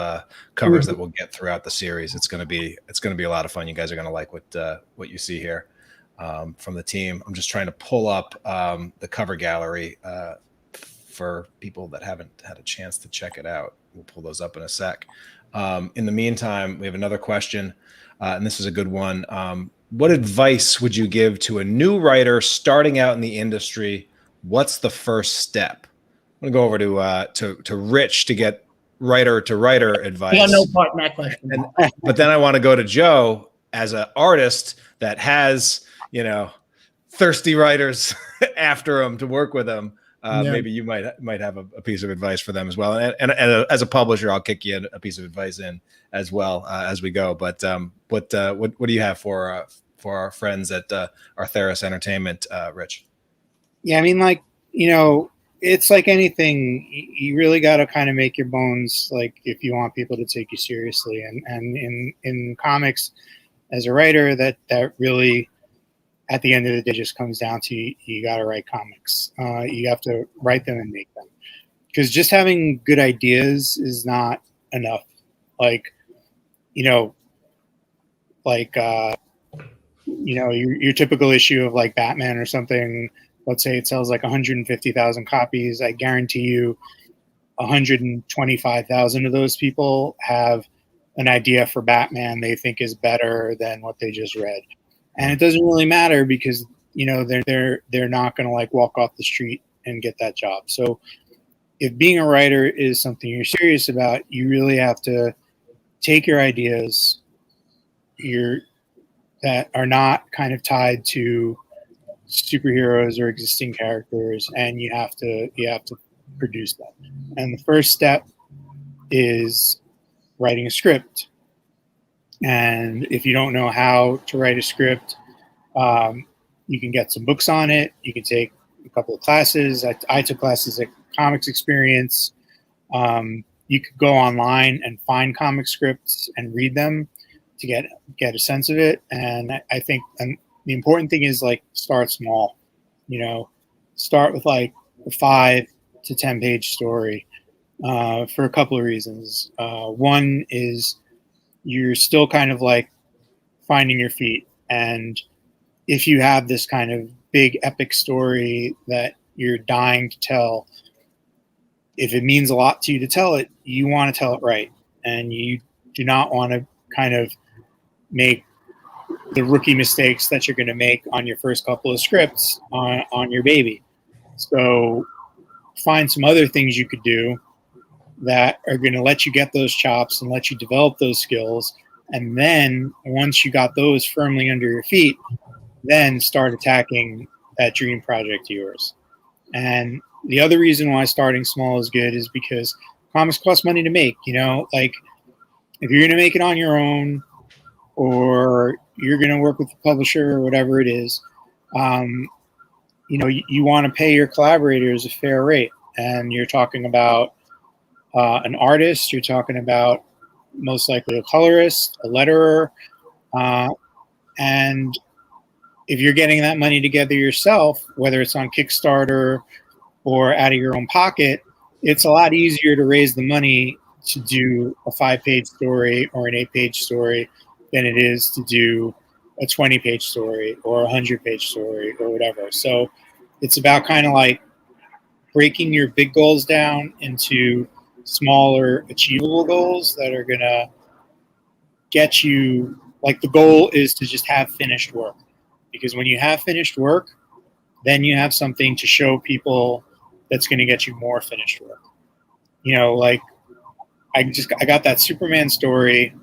covers that we'll get throughout the series. It's gonna be a lot of fun. You guys are gonna like what you see here from the team. I'm just trying to pull up the cover gallery for people that haven't had a chance to check it out. We'll pull those up in a sec. In the meantime, we have another question. And this is a good one. What advice would you give to a new writer starting out in the industry? What's the first step? I'm going to go over to Rich to get writer to writer advice. I got no part in that question. But then I want to go to Joe as an artist that has, you know, thirsty writers after him to work with them. Maybe you might have a piece of advice for them as well. And as a publisher, I'll kick you a piece of advice in as well as we go. But what do you have for our friends at Artheris Entertainment, Rich? Yeah, I mean, like, you know, it's like anything. You really got to kind of make your bones, like, if you want people to take you seriously. And in comics, as a writer, that really, at the end of the day, just comes down to you got to write comics. You have to write them and make them, because just having good ideas is not enough. Like, you know, like your typical issue of like Batman or something. Let's say it sells like 150,000 copies. I guarantee you 125,000 of those people have an idea for Batman they think is better than what they just read. And it doesn't really matter, because, they're not going to like walk off the street and get that job. So if being a writer is something you're serious about, you really have to take your ideas that are not kind of tied to superheroes or existing characters, and you have to produce them. And the first step is writing a script. And if you don't know how to write a script, you can get some books on it. You can take a couple of classes. I took classes at Comics Experience. You could go online and find comic scripts and read them to get a sense of it. And I think the important thing is, like, start small. Start with like a 5 to 10 page story for a couple of reasons. One is you're still kind of like finding your feet, and if you have this kind of big epic story that you're dying to tell, if it means a lot to you to tell it, you want to tell it right, and you do not want to kind of make the rookie mistakes that you're going to make on your first couple of scripts on your baby. So find some other things you could do that are going to let you get those chops and let you develop those skills. And then once you got those firmly under your feet, then start attacking that dream project of yours. And the other reason why starting small is good is because comics cost money to make. Like, if you're going to make it on your own, or you're going to work with a publisher or whatever it is, you want to pay your collaborators a fair rate. And you're talking about an artist, you're talking about most likely a colorist, a letterer, and if you're getting that money together yourself, whether it's on Kickstarter or out of your own pocket, it's a lot easier to raise the money to do a 5-page story or an 8-page story than it is to do a 20-page story or a 100-page story or whatever. So it's about kind of like breaking your big goals down into smaller, achievable goals that are going to get you, like, the goal is to just have finished work. Because when you have finished work, then you have something to show people that's going to get you more finished work. Like, I got that Superman story,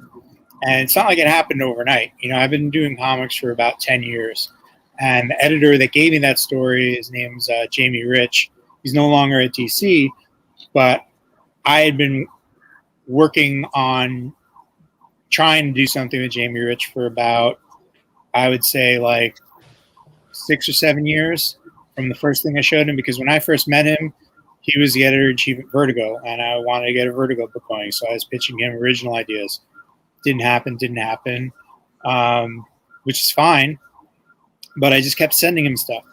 and it's not like it happened overnight. I've been doing comics for about 10 years. And the editor that gave me that story, his name's Jamie Rich. He's no longer at DC, but I had been working on trying to do something with Jamie Rich for about, I would say, like 6 or 7 years from the first thing I showed him. Because when I first met him, he was the editor-in-chief at Vertigo, and I wanted to get a Vertigo book going. So I was pitching him original ideas. Didn't happen, which is fine. But I just kept sending him stuff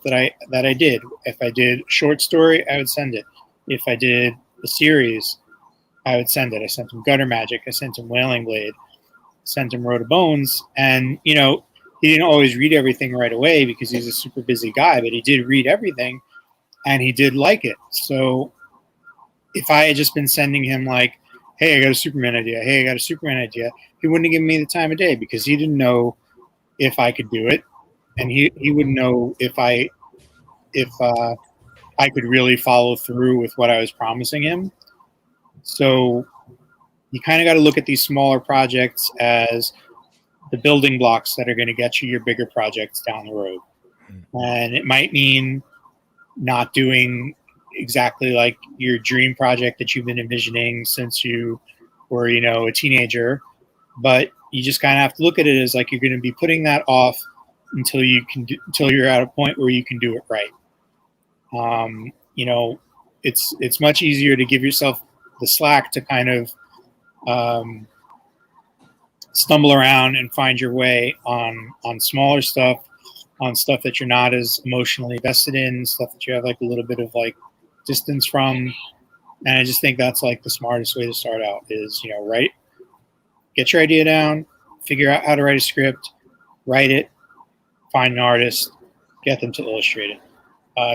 that I did. If I did a short story, I would send it. If I did a series, I would send it. I sent him Gutter Magic. I sent him Wailing Blade. Sent him Road of Bones. And, he didn't always read everything right away because he's a super busy guy, but he did read everything, and he did like it. So if I had just been sending him like, hey, I got a Superman idea. Hey, I got a Superman idea. He wouldn't have given me the time of day because he didn't know if I could do it. And he wouldn't know if I could really follow through with what I was promising him. So you kind of got to look at these smaller projects as the building blocks that are going to get you your bigger projects down the road. And it might mean not doing exactly like your dream project that you've been envisioning since you were, a teenager, but you just kind of have to look at it as like you're going to be putting that off until you're at a point where you can do it right. you know, it's much easier to give yourself the slack to kind of stumble around and find your way on smaller stuff, on stuff that you're not as emotionally invested in, stuff that you have like a little bit of like distance from. And I just think that's like the smartest way to start out is, you know, get your idea down, figure out how to write a script, write it, find an artist, get them to illustrate it.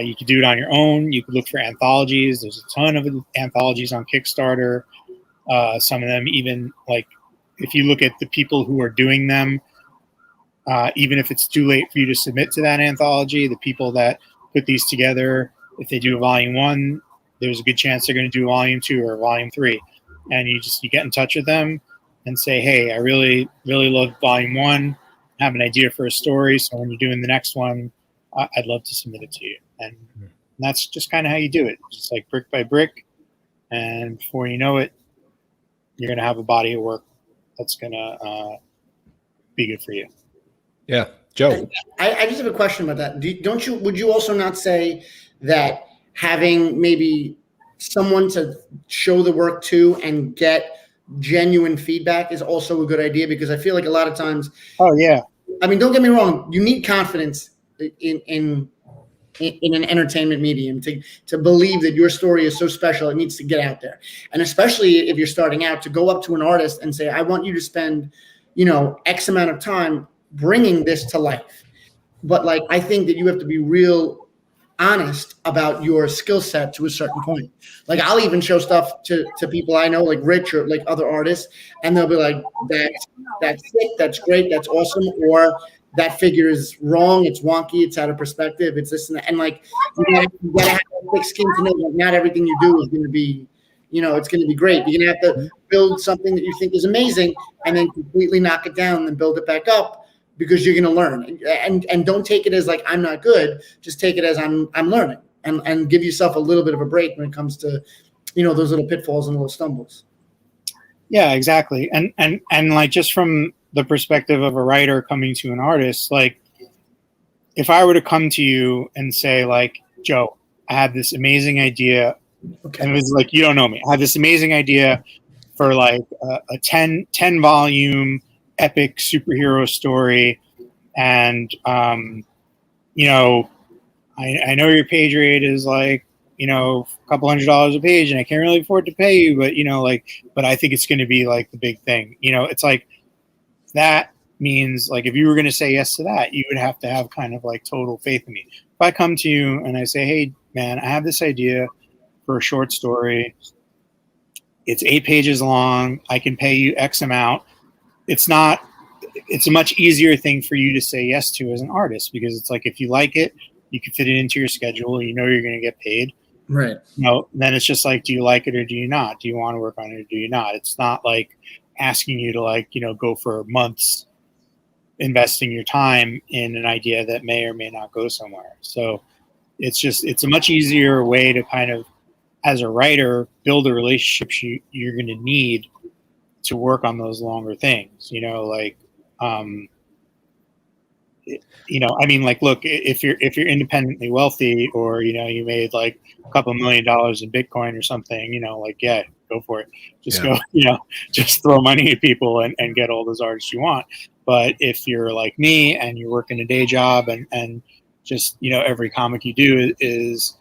You could do it on your own. You could look for anthologies. There's a ton of anthologies on Kickstarter. Some of them even, like, if you look at the people who are doing them, even if it's too late for you to submit to that anthology, the people that put these together, if they do a volume 1, there's a good chance they're going to do volume 2 or volume 3. And you get in touch with them and say, hey, I really, really love volume 1. I have an idea for a story. So when you're doing the next one, I'd love to submit it to you. And that's just kind of how you do it. Just like brick by brick. And before you know it, you're going to have a body of work that's going to be good for you. Yeah. Joe. I just have a question about that. Would you also not say that having maybe someone to show the work to and get genuine feedback is also a good idea? Because I feel like a lot of times. Oh yeah. I mean, don't get me wrong. You need confidence in an entertainment medium to believe that your story is so special. It needs to get out there. And especially if you're starting out, to go up to an artist and say, I want you to spend, X amount of time bringing this to life. But like, I think that you have to be real honest about your skill set to a certain point. Like, I'll even show stuff to people I know, like Rich or like other artists, and they'll be like, that's sick, that's great, that's awesome, or that figure is wrong, it's wonky, it's out of perspective, it's this and that. And like, you gotta have a thick skin to know that not everything you do is going to be, it's going to be great. You're going to have to build something that you think is amazing and then completely knock it down and then build it back up, because you're going to learn. And don't take it as like, I'm not good. Just take it as I'm learning, and give yourself a little bit of a break when it comes to, those little pitfalls and little stumbles. Yeah, exactly. And like, just from the perspective of a writer coming to an artist, like, if I were to come to you and say like, Joe, I have this amazing idea. Okay. And it was like, you don't know me. I have this amazing idea for like a 10 volume epic superhero story. And, I know your page rate is like, a couple $100 a page, and I can't really afford to pay you, but I think it's going to be like the big thing. It's like, that means like, if you were going to say yes to that, you would have to have kind of like total faith in me. If I come to you and I say, hey man, I have this idea for a short story. It's 8 pages long. I can pay you X amount. It's a much easier thing for you to say yes to as an artist, because it's like, if you like it, you can fit it into your schedule, you're going to get paid. Right. Then it's just like, do you like it or do you not? Do you want to work on it or do you not? It's not like asking you to like, go for months investing your time in an idea that may or may not go somewhere. So it's a much easier way to kind of, as a writer, build the relationships you're going to need to work on those longer things, look, if you're independently wealthy, or, you made like a couple $1 million in Bitcoin or something, yeah, go for it. Just go, just throw money at people and get all those artists you want. But if you're like me and you're working a day job and just, every comic you do is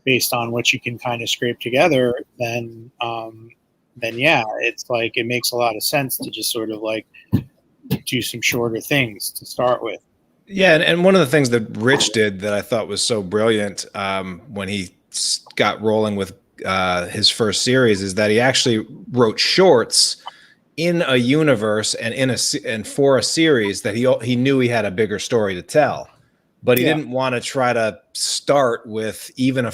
based on what you can kind of scrape together, then yeah, it's like, it makes a lot of sense to just sort of like do some shorter things to start with. Yeah, and one of the things that Rich did that I thought was so brilliant when he got rolling with his first series is that he actually wrote shorts in a universe and for a series that he knew he had a bigger story to tell, but he didn't want to try to start with even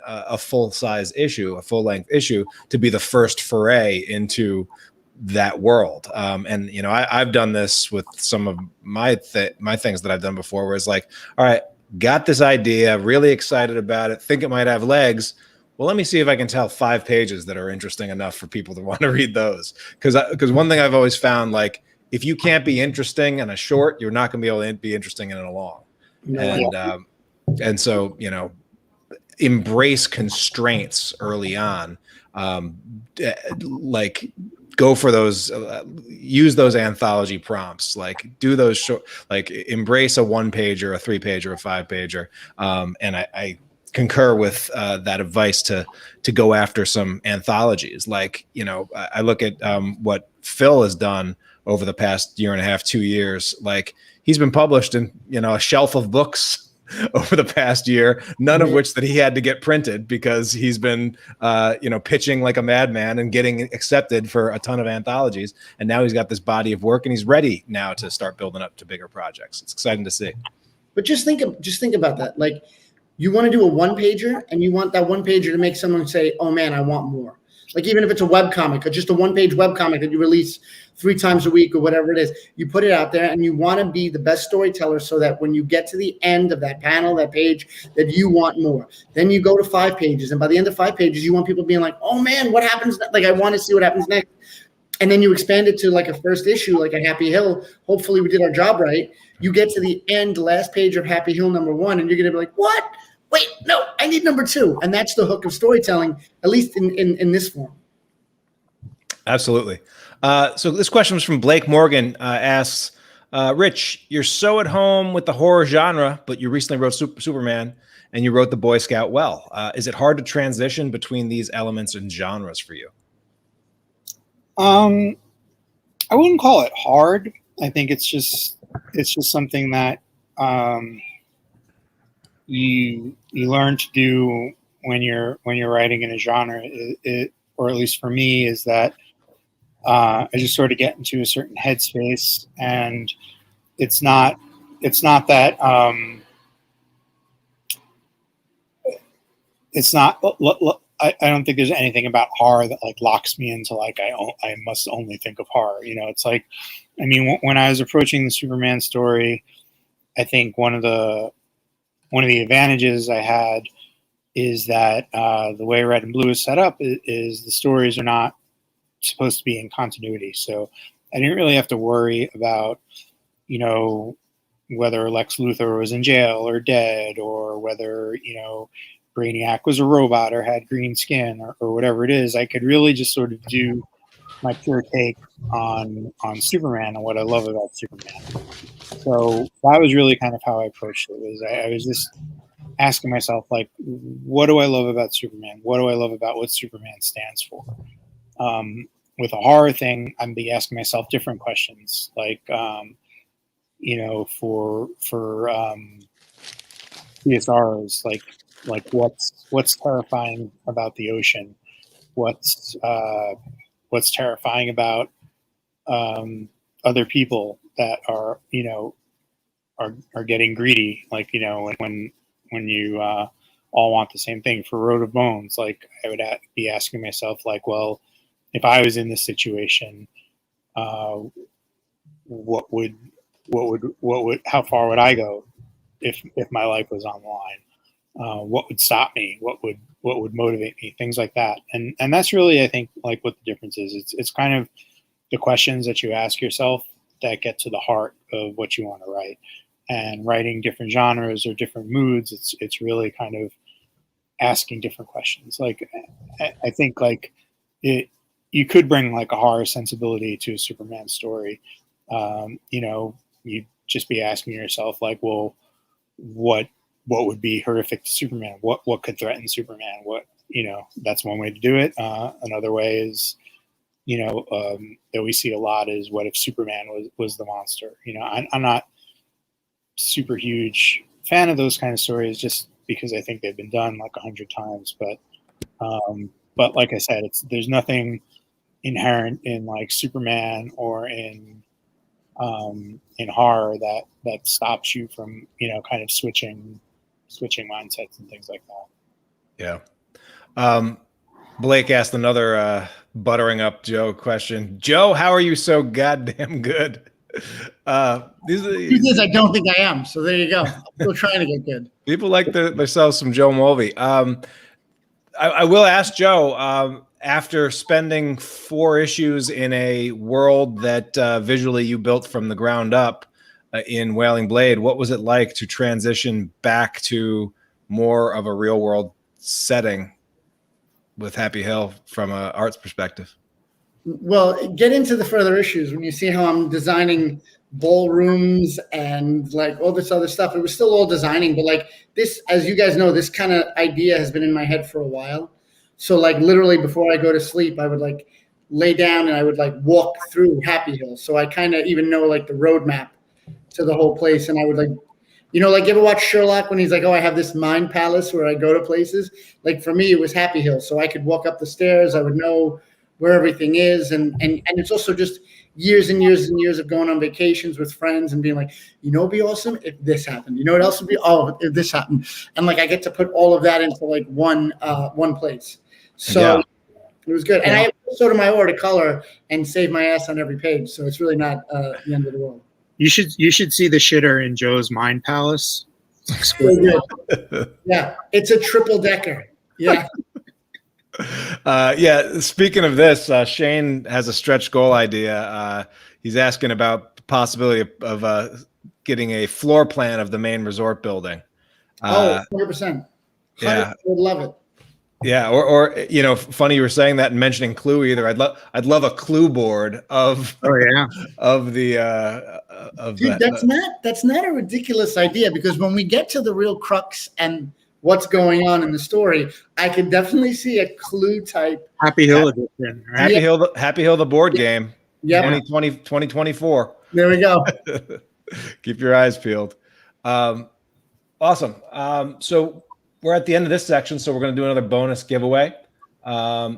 a full-size issue, a full-length issue, to be the first foray into that world. I've done this with some of my things that I've done before, where it's like, all right, got this idea, really excited about it, think it might have legs. Well, let me see if I can tell 5 pages that are interesting enough for people to want to read those. Because one thing I've always found, like, if you can't be interesting in a short, you're not going to be able to be interesting in a long. And so, embrace constraints early on. Like go for those, use those anthology prompts, like do those short, like embrace a 1-pager, a 3-pager, a 5-pager. And I concur with that advice to go after some anthologies. Like, you know, I look at what Phil has done over the past year and a half, 2 years. Like he's been published in, you know, a shelf of books over the past year, none of which that he had to get printed because he's been, you know, pitching like a madman and getting accepted for a ton of anthologies. And now he's got this body of work and he's ready now to start building up to bigger projects. It's exciting to see. But just think about that. Like you want to do a 1-pager and you want that 1-pager to make someone say, oh man, I want more. Like even if it's a webcomic or just a 1-page webcomic that you release 3 times a week or whatever it is, you put it out there and you want to be the best storyteller so that when you get to the end of that panel, that page, that you want more. Then you go to 5 pages. And by the end of 5 pages, you want people being like, oh man, what happens? Like, I want to see what happens next. And then you expand it to like a first issue, like a Happy Hill. Hopefully we did our job right. You get to the end, last page of Happy Hill #1, and you're going to be like, what? Wait, no, I need #2. And that's the hook of storytelling, at least in this form. Absolutely. So this question was from Blake Morgan, asks, Rich, you're so at home with the horror genre, but you recently wrote Superman and you wrote The Boy Scout well. Is it hard to transition between these elements and genres for you? I wouldn't call it hard. I think it's just something that you learn to do when you're writing in a genre. Or at least for me, is that I just sort of get into a certain headspace, and it's not that it's not. I don't think there's anything about horror that like locks me into like I must only think of horror. You know, it's like, I mean, when I was approaching the Superman story, I think one of the advantages I had is that the way Red and Blue is set up is the stories are not supposed to be in continuity. So I didn't really have to worry about, you know, whether Lex Luthor was in jail or dead, or whether, you know, Brainiac was a robot or had green skin or whatever it is. I could really just sort of do my pure take on Superman and what I love about Superman. So that was really kind of how I approached it. I was just asking myself, like, what do I love about Superman? What do I love about what Superman stands for? With a horror thing, I'm be asking myself different questions, like, you know, for CSRs, like what's terrifying about the ocean? What's terrifying about other people that are, you know, are getting greedy? Like, you know, when you all want the same thing. For Road of Bones, like, I would be asking myself, like, well, if I was in this situation, what would how far would I go if my life was on the line? What would stop me? What would motivate me? Things like that. And that's really, I think, like what the difference is. It's kind of the questions that you ask yourself that get to the heart of what you want to write. And writing different genres or different moods, it's really kind of asking different questions. Like, I think, like, you could bring like a horror sensibility to a Superman story. You know, you'd just be asking yourself, like, well, what would be horrific to Superman? What could threaten Superman? What, you know, that's one way to do it. Another way is, you know, that we see a lot is, what if Superman was the monster? You know, I'm not super huge fan of those kind of stories, just because I think they've been done like 100 times. But like I said, there's nothing inherent in like Superman or in horror that stops you from, you know, kind of switching mindsets and things like that. Yeah. Blake asked another buttering up Joe question. Joe, how are you so goddamn good? I don't think I am. So there you go. I'm still trying to get good. People like themselves some Joe Mulvey. I will ask Joe, after spending 4 issues in a world that visually you built from the ground up in Wailing Blade, what was it like to transition back to more of a real world setting with Happy Hill from an arts perspective? Well, get into the further issues when you see how I'm designing ballrooms and like all this other stuff. It was still all designing, but like this, as you guys know, this kind of idea has been in my head for a while. So like literally before I go to sleep, I would like lay down and I would like walk through Happy Hill. So I kind of even know like the roadmap to the whole place. And I would like, you know, like you ever watch Sherlock when he's like, oh, I have this mind palace where I go to places. Like for me, it was Happy Hill. So I could walk up the stairs. I would know where everything is. And it's also just years and years and years of going on vacations with friends and being like, you know, it'd be awesome if this happened. You know what else would be? Oh, if this happened. And like I get to put all of that into like one place. So it was good. And I so to my watercolor and save my ass on every page. So it's really not the end of the world. You should see the shitter in Joe's mind palace. Yeah, it's a triple decker. Yeah. Speaking of this, Shane has a stretch goal idea. He's asking about the possibility of getting a floor plan of the main resort building. 100%. Yeah, I would love it. Yeah, or you know, funny you were saying that and mentioning Clue either. I'd love a Clue board of of the Dude, that's not a ridiculous idea, because when we get to the real crux and what's going on in the story, I could definitely see a Clue type Happy Hill edition. Right? Happy Hill the board game. Yeah. 2024. There we go. Keep your eyes peeled. Awesome. So we're at the end of this section, so we're going to do another bonus giveaway.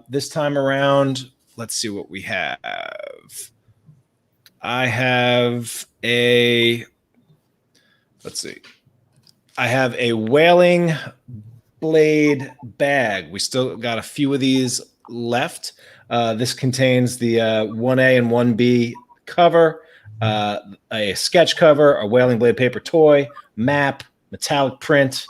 This time around, let's see what we have. I have a whaling blade bag. We still got a few of these left. This contains the 1A and 1B cover, a sketch cover, a whaling blade paper toy, map, metallic print,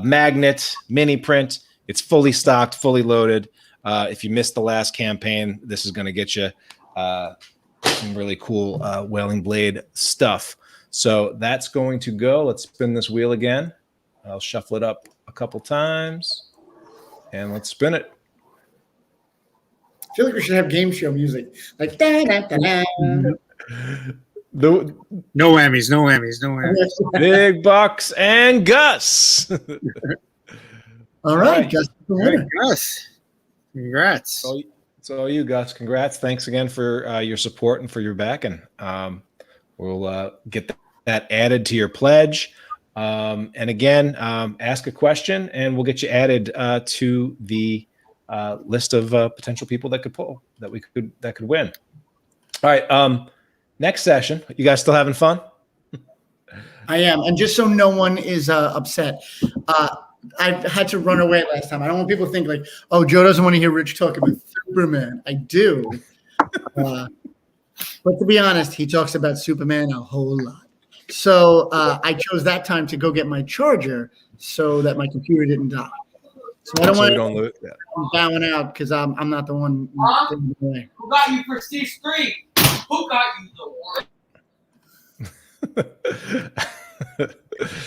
magnet, mini print. It's fully stocked, fully loaded. If you missed the last campaign, this is going to get you some really cool whaling blade stuff. So that's going to go. Let's spin this wheel again. I'll shuffle it up a couple times, and let's spin it. I feel like we should have game show music, like da, da, da, da. No whammies. Big Bucks and Gus. All right, Gus, the winner. Gus, congrats. It's all you, Gus. Congrats. Thanks again for your support and for your backing. We'll get that added to your pledge. And again, ask a question, and we'll get you added to the list of potential people that could win. All right. Next session. You guys still having fun? I am. And just so no one is upset, I had to run away last time. I don't want people to think like, oh, Joe doesn't want to hear Rich talk about Superman. I do. But to be honest, he talks about Superman a whole lot. So I chose that time to go get my charger so that my computer didn't die. So I don't want to bowing out because I'm not the one. Who got you Prestige 3? Who got you the one?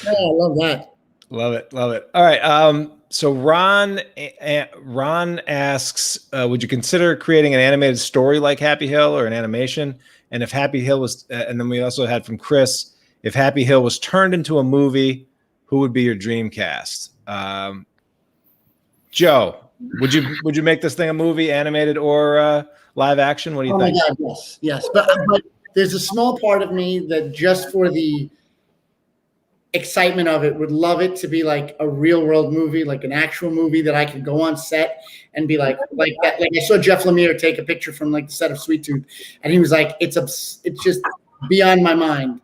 Oh, I love that. Love it. All right. So Ron asks, would you consider creating an animated story like Happy Hill or an animation? And if Happy Hill was, and then we also had from Chris, if Happy Hill was turned into a movie, who would be your dream cast? Joe, would you make this thing a movie, animated or live action? What do you think? Oh my God, yes. But there's a small part of me that just for the excitement of it would love it to be like a real world movie, like an actual movie that I could go on set and be like that. Like I saw Jeff Lemire take a picture from like the set of Sweet Tooth, and he was like, it's just beyond my mind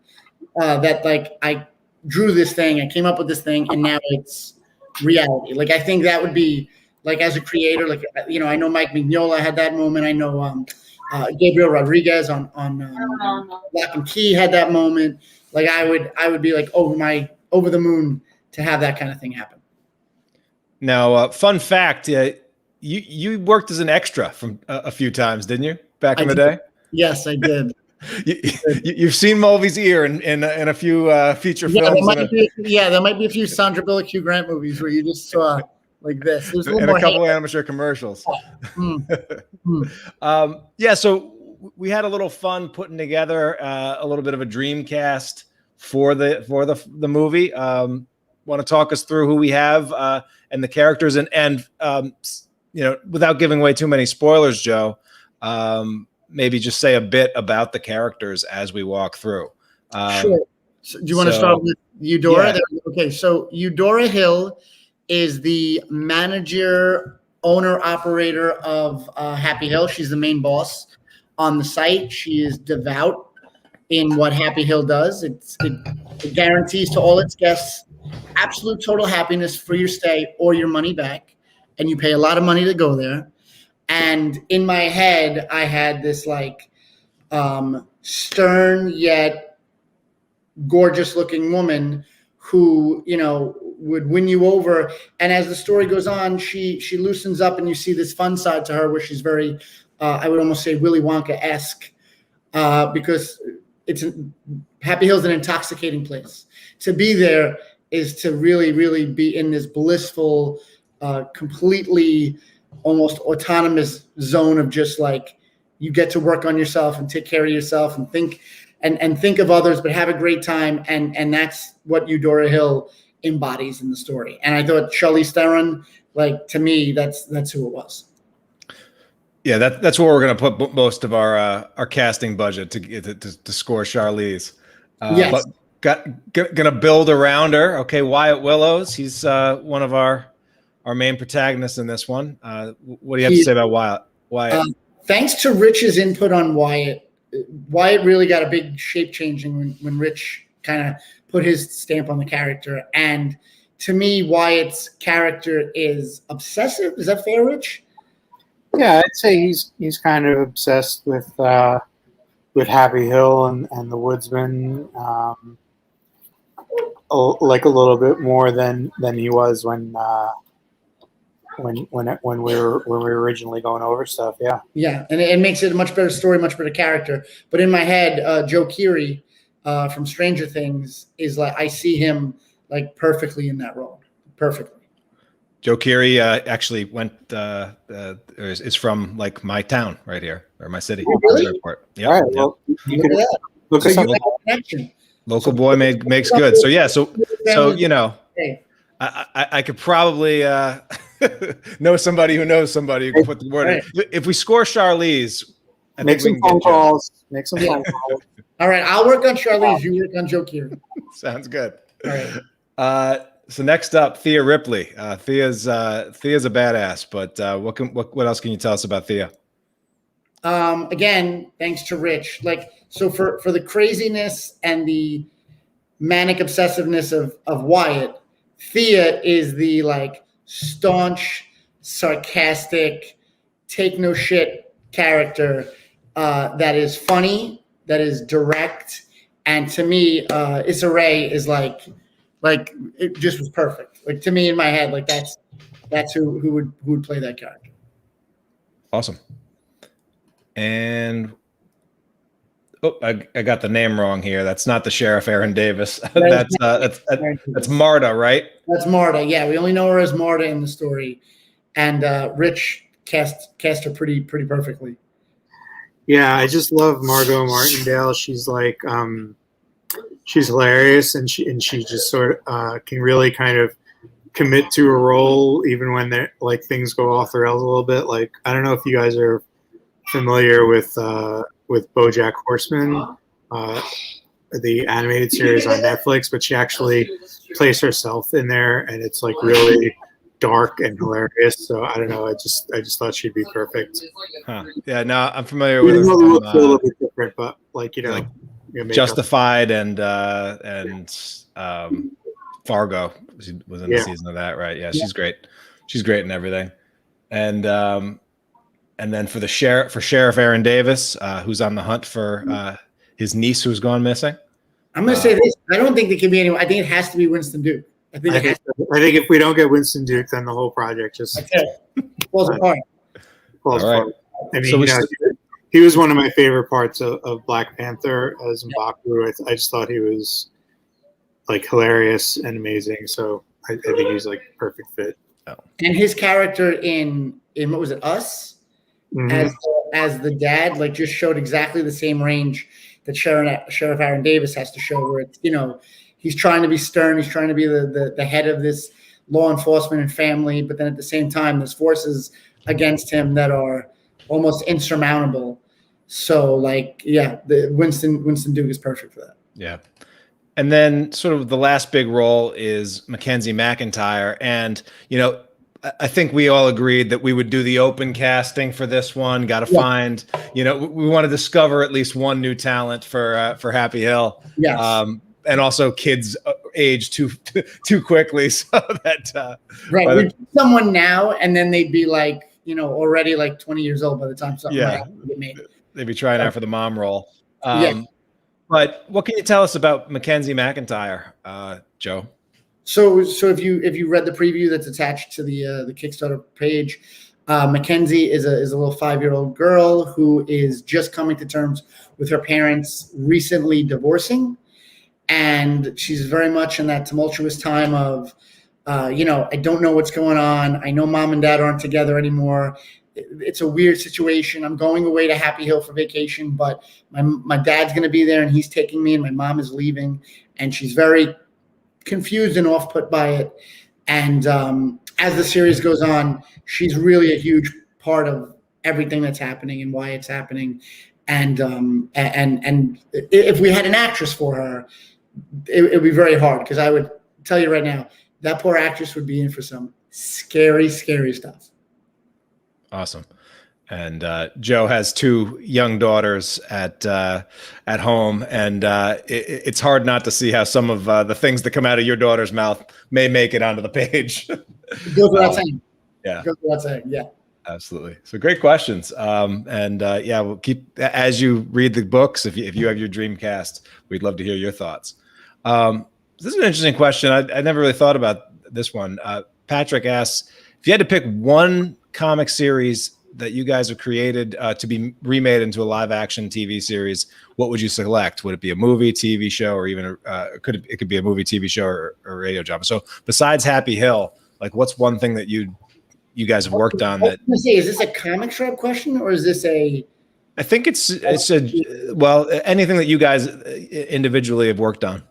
that like I drew this thing, I came up with this thing, and now it's reality. Like I think that would be like, as a creator, like, you know, I know Mike Mignola had that moment. I know Gabriel Rodriguez on Lock and Key had that moment. Like I would be like over the moon to have that kind of thing happen. Now, fun fact, you worked as an extra from a few times, didn't you? Back in the day? Yes, I did. You've seen Mulvey's ear in a few feature films. There might be a few Sandra Bullock, Hugh Grant movies where you just saw like this. There's a And little a more couple hair. amateur commercials. Mm. Yeah, so we had a little fun putting together a little bit of a dream cast for the movie. Want to talk us through who we have and the characters and without giving away too many spoilers, Joe, maybe just say a bit about the characters as we walk through. Sure. So do you want to start with Eudora? Yeah. Okay, so Eudora Hill is the manager, owner, operator of Happy Hill. She's the main boss on the site. She is devout in what Happy Hill does. It guarantees to all its guests absolute total happiness for your stay or your money back, and you pay a lot of money to go there. And in my head, I had this like stern yet gorgeous looking woman who, would win you over. And as the story goes on, she loosens up and you see this fun side to her where she's very, I would almost say Willy Wonka-esque because Happy Hill's an intoxicating place. To be there is to really, really be in this blissful, completely almost autonomous zone of just like, you get to work on yourself and take care of yourself and think of others, but have a great time. And that's what Eudora Hill embodies in the story. And I thought Charlize Theron, like, to me, that's who it was. Yeah, that's where we're going to put most of our casting budget to score Charlize. Yes. But gonna build around her. Okay, Wyatt Willows. He's one of our main protagonists in this one. What do you have to say about Wyatt? Thanks to Rich's input on Wyatt really got a big shape changing when Rich kind of put his stamp on the character. And to me, Wyatt's character is obsessive. Is that fair, Rich? Yeah, I'd say he's kind of obsessed with Happy Hill and the Woodsman, like a little bit more than he was when we were originally going over stuff. Yeah, and it makes it a much better story, much better character. But in my head, Joe Keery from Stranger Things is like, I see him like perfectly in that role, perfectly. Joe Keery actually went is from like my town right here, or my city. Oh, really? Airport. Yep, All right. yep. Well, you could look So us you up. have a connection. Local boy makes good. So yeah, so Hey. I could probably know somebody who knows somebody who can put the word in. If we score Charlize, I Make think some phone calls. Make some phone calls. All right, I'll work on Charlize. You work on Joe Keery. Sounds good. All right. So next up, Thea Ripley. Thea's a badass, but what else can you tell us about Thea? Again, thanks to Rich. Like, so for the craziness and the manic obsessiveness of Wyatt, Thea is the like staunch, sarcastic, take no shit character that is funny, that is direct, and to me, Issa Rae is like it just was perfect. Like, to me, in my head, like that's who would play that character. Awesome. And I got the name wrong here. That's not the Sheriff Aaron Davis. That's Marta, right? That's Marta. Yeah, we only know her as Marta in the story, and Rich cast her pretty perfectly. Yeah, I just love Margot Martindale. She's like, she's hilarious, and she just sort of can really kind of commit to a role even when like things go off the rails a little bit. Like, I don't know if you guys are familiar with BoJack Horseman, the animated series on Netflix, but she actually plays herself in there, and it's like really dark and hilarious. So I don't know. I just thought she'd be perfect. Huh. Yeah, no, I'm familiar with her. The look a little bit different, but like like Justified and Fargo was in the season of that, right? Yeah, she's great. She's great in everything. And then for Sheriff Aaron Davis, who's on the hunt for his niece who's gone missing. I'm going to say this. I don't think there can be anyone. I think it has to be Winston Duke. I think if we don't get Winston Duke, then the whole project just falls apart. Falls All right. apart. I mean, he was one of my favorite parts of Black Panther as M'Baku. I just thought he was like hilarious and amazing. So I think he's like perfect fit. And his character in what was it, Us, as the dad, like just showed exactly the same range that Sheriff Aaron Davis has to show, where it's, he's trying to be stern, he's trying to be the head of this law enforcement and family, but then at the same time, there's forces against him that are almost insurmountable. So, like, yeah, the Winston Douek is perfect for that. Yeah. And then sort of the last big role is Mackenzie McIntyre. And, I think we all agreed that we would do the open casting for this one. Got to find, we want to discover at least one new talent for Happy Hill. Yes. And also kids age too quickly, so that right. We someone now, and then they'd be like, already like 20 years old by the time something get made. They'd be trying out for the mom role. But what can you tell us about Mackenzie McIntyre, Joe? So if you read the preview that's attached to the Kickstarter page, Mackenzie is a little 5-year-old girl who is just coming to terms with her parents recently divorcing, and she's very much in that tumultuous time of, I don't know what's going on. I know mom and dad aren't together anymore. It's a weird situation. I'm going away to Happy Hill for vacation, but my dad's going to be there and he's taking me, and my mom is leaving, and she's very confused and off-put by it. And as the series goes on, she's really a huge part of everything that's happening and why it's happening. And if we had an actress for her, it would be very hard, because I would tell you right now, that poor actress would be in for some scary, scary stuff. Awesome. And Joe has 2 young daughters at home, and it's hard not to see how some of the things that come out of your daughter's mouth may make it onto the page. It goes without saying. Yeah. It goes without saying. Yeah. Absolutely. So great questions. We'll keep, as you read the books, if you have your dream cast, we'd love to hear your thoughts. This is an interesting question. I never really thought about this one. Patrick asks, if you had to pick one comic series that you guys have created to be remade into a live action TV series, what would you select? Would it be a movie, TV show, or even it could be a movie, TV show, or radio drama? So besides Happy Hill, like, what's one thing that you guys have worked on that? Is this a ComixTribe question, or is this a? I think it's anything that you guys individually have worked on.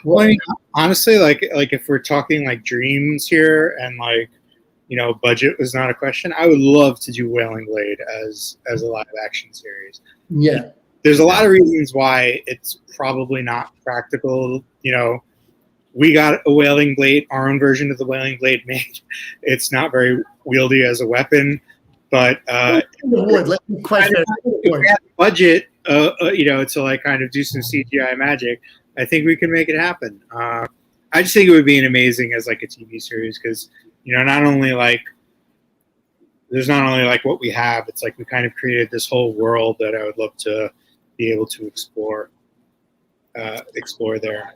Well, I mean, honestly, like if we're talking like dreams here, and like, budget was not a question, I would love to do Wailing Blade as a live action series. Yeah. There's a lot of reasons why it's probably not practical. We got a Wailing Blade, our own version of the Wailing Blade made. It's not very wieldy as a weapon, but budget, to like kind of do some CGI magic, I think we can make it happen. I just think it would be an amazing as like a TV series, because not only like what we have, it's like we kind of created this whole world that I would love to be able to explore there.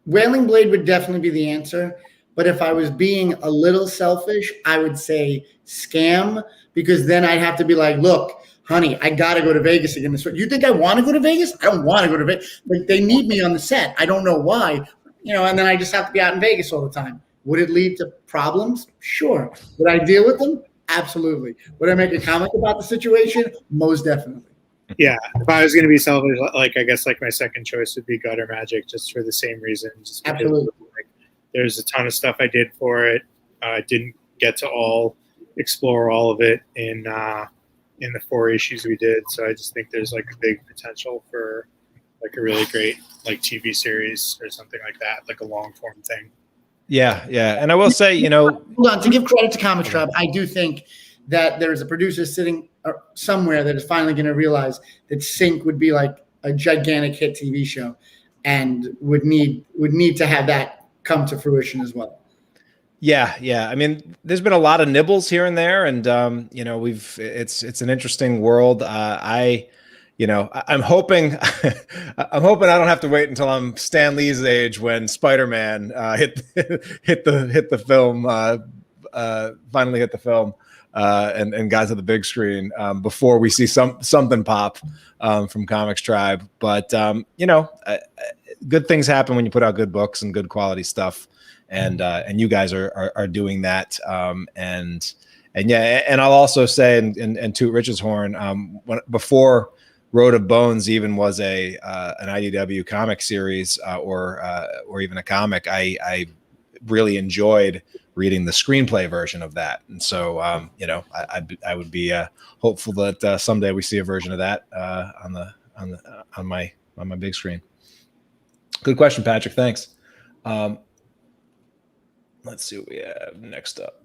Wailing Blade would definitely be the answer, but if I was being a little selfish, I would say Scam, because then I'd have to be like, look, honey, I got to go to Vegas again. You think I want to go to Vegas? I don't want to go to Vegas. Like, they need me on the set. I don't know why, and then I just have to be out in Vegas all the time. Would it lead to problems? Sure. Would I deal with them? Absolutely. Would I make a comic about the situation? Most definitely. Yeah. If I was going to be selfish, like, I guess like my second choice would be Gutter Magic, just for the same reason. Just because, absolutely. Like, there's a ton of stuff I did for it. I didn't get to explore all of it in the 4 issues we did. So I just think there's like a big potential for like a really great like TV series or something like that, like a long form thing. Yeah. And I will say, hold on, to give credit to ComixTribe, I do think that there's a producer sitting somewhere that is finally going to realize that Sync would be like a gigantic hit TV show, and would need to have that come to fruition as well. Yeah. I mean, there's been a lot of nibbles here and there, and it's an interesting world. I'm hoping I don't have to wait until I'm Stan Lee's age when Spider-Man hit the film, finally hit the film, and got to the big screen before we see something pop from ComixTribe. But good things happen when you put out good books and good quality stuff, and you guys are doing that. And I'll also say and toot Richard's horn. Before Road of Bones even was an IDW comic series or even a comic, I really enjoyed reading the screenplay version of that. And so, I would be hopeful that someday we see a version of that on my big screen. Good question, Patrick. Thanks. Let's see what we have next up.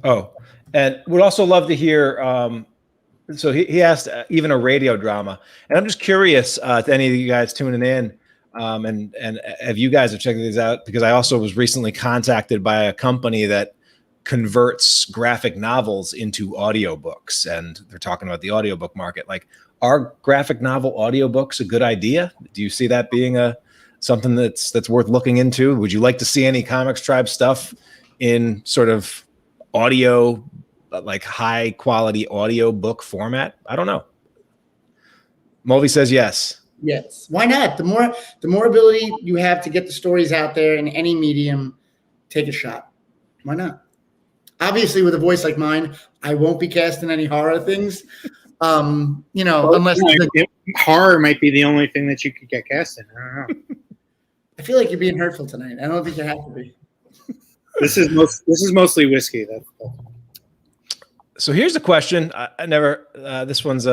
Oh, and would also love to hear. So he asked even a radio drama, and I'm just curious to any of you guys tuning in, and if you guys have checked these out, because I also was recently contacted by a company that converts graphic novels into audiobooks, and they're talking about the audiobook market. Like, are graphic novel audiobooks a good idea? Do you see that being something that's worth looking into? Would you like to see any ComixTribe stuff in sort of audio, like high quality audio book format? I don't know. Mulvey says yes. Yes. Why not? The more ability you have to get the stories out there in any medium, take a shot. Why not? Obviously, with a voice like mine, I won't be casting any horror things. Unless horror might be the only thing that you could get cast in. I don't know. I feel like you're being hurtful tonight. I don't think you have to be. This is mostly whiskey. So here's a question. I never. This one's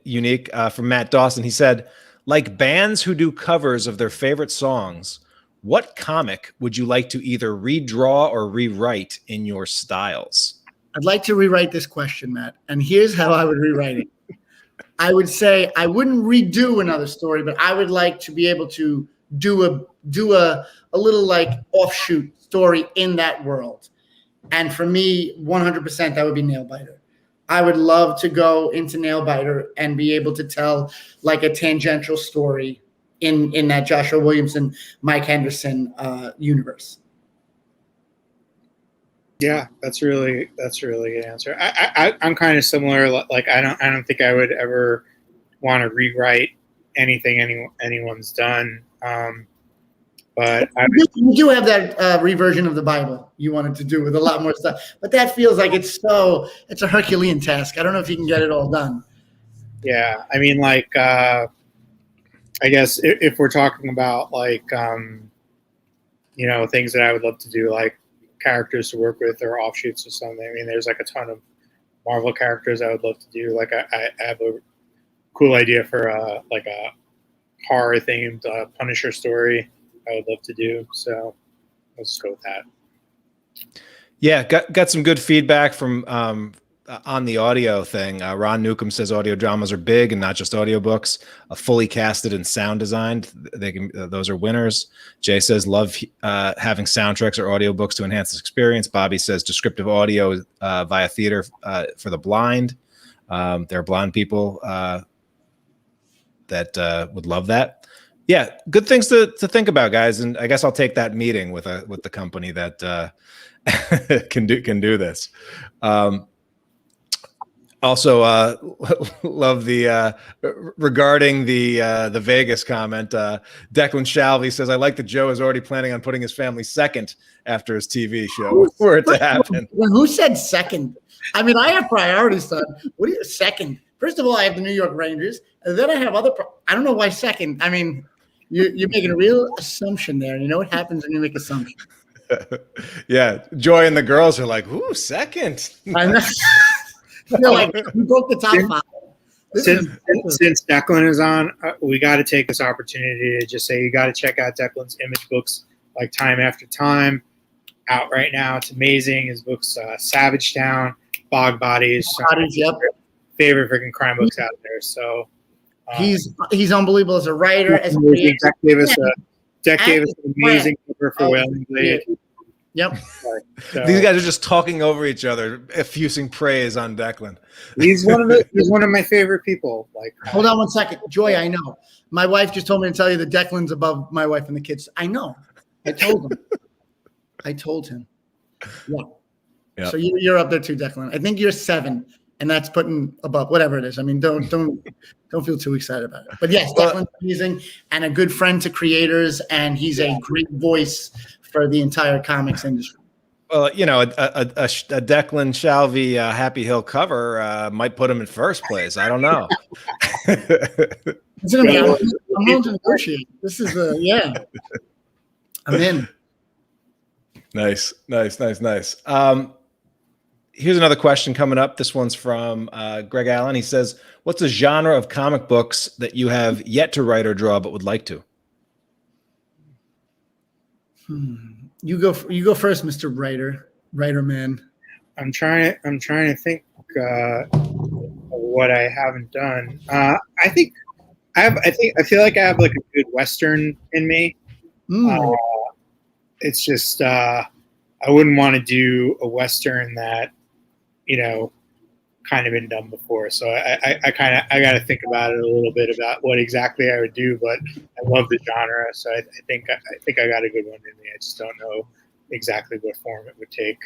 unique from Matt Dawson. He said, like bands who do covers of their favorite songs, what comic would you like to either redraw or rewrite in your styles? I'd like to rewrite this question, Matt. And here's how I would rewrite it. I would say I wouldn't redo another story, but I would like to be able to do a little like offshoot story in that world. And for me, 100%, that would be Nailbiter. I would love to go into Nailbiter and be able to tell like a tangential story in that Joshua Williamson, Mike Henderson universe. Yeah, that's a really good answer. I'm kind of similar. Like I don't think I would ever want to rewrite anything anyone's done. But you do have that reversion of the Bible you wanted to do with a lot more stuff, but that feels like it's a Herculean task. I don't know if you can get it all done. Yeah, I mean, like I guess if we're talking about like things that I would love to do, like characters to work with or offshoots or something. I mean, there's like a ton of Marvel characters I would love to do. Like I have a cool idea for like a horror themed Punisher story I would love to do. So let's just go with that. Yeah, got some good feedback from on the audio thing. Ron Newcomb says audio dramas are big and not just audiobooks. Fully casted and sound designed, those are winners. Jay says love having soundtracks or audiobooks to enhance this experience. Bobby says descriptive audio via theater for the blind. There are blind people that would love that. Yeah, good things to think about, guys. And I guess I'll take that meeting with the company that can do this. Also, love the regarding the Vegas comment. Declan Shalvey says, "I like that Joe is already planning on putting his family second after his TV show for it to happen." Who said second? I mean, I have priorities, son. What do you second? First of all, I have the New York Rangers, and then I have other. I don't know why second. I mean, you're making a real assumption there. You know what happens when you make assumptions? Yeah, Joy and the girls are like, "Ooh, second." I know. You're like, we broke the top five. Since Declan is on, we got to take this opportunity to just say you got to check out Declan's image books, like Time After Time, out right now. It's amazing. His books, Savage Town, Bog Bodies, Yep. Favorite freaking crime books out there. So he's unbelievable as a writer. As a Deck gave us an amazing cover for Wailing Blade. Yep. So, these guys are just talking over each other, effusing praise on Declan. He's one of my favorite people. Like, hold on one second, Joy. I know my wife just told me to tell you that Declan's above my wife and the kids. I know. I told him. Yeah. So you're up there too, Declan. I think you're 7. and that's putting above whatever it is. I mean, don't feel too excited about it. But yes, Declan's amazing and a good friend to creators, and he's a great voice for the entire comics industry. Well, you know, a Declan Shalvey Happy Hill cover might put him in first place. I don't know. I'm willing to negotiate. This is I'm in. Nice. Here's another question coming up. This one's from Greg Allen. He says, what's a genre of comic books that you have yet to write or draw but would like to? You go first, Mr. Writer man. I'm trying to think of what I haven't done. I feel like I have like a good Western in me. It's just I wouldn't want to do a Western that, you know, kind of been done before. So I got to think about it a little bit about what exactly I would do, but I love the genre. So I think I got a good one in me. I just don't know exactly what form it would take.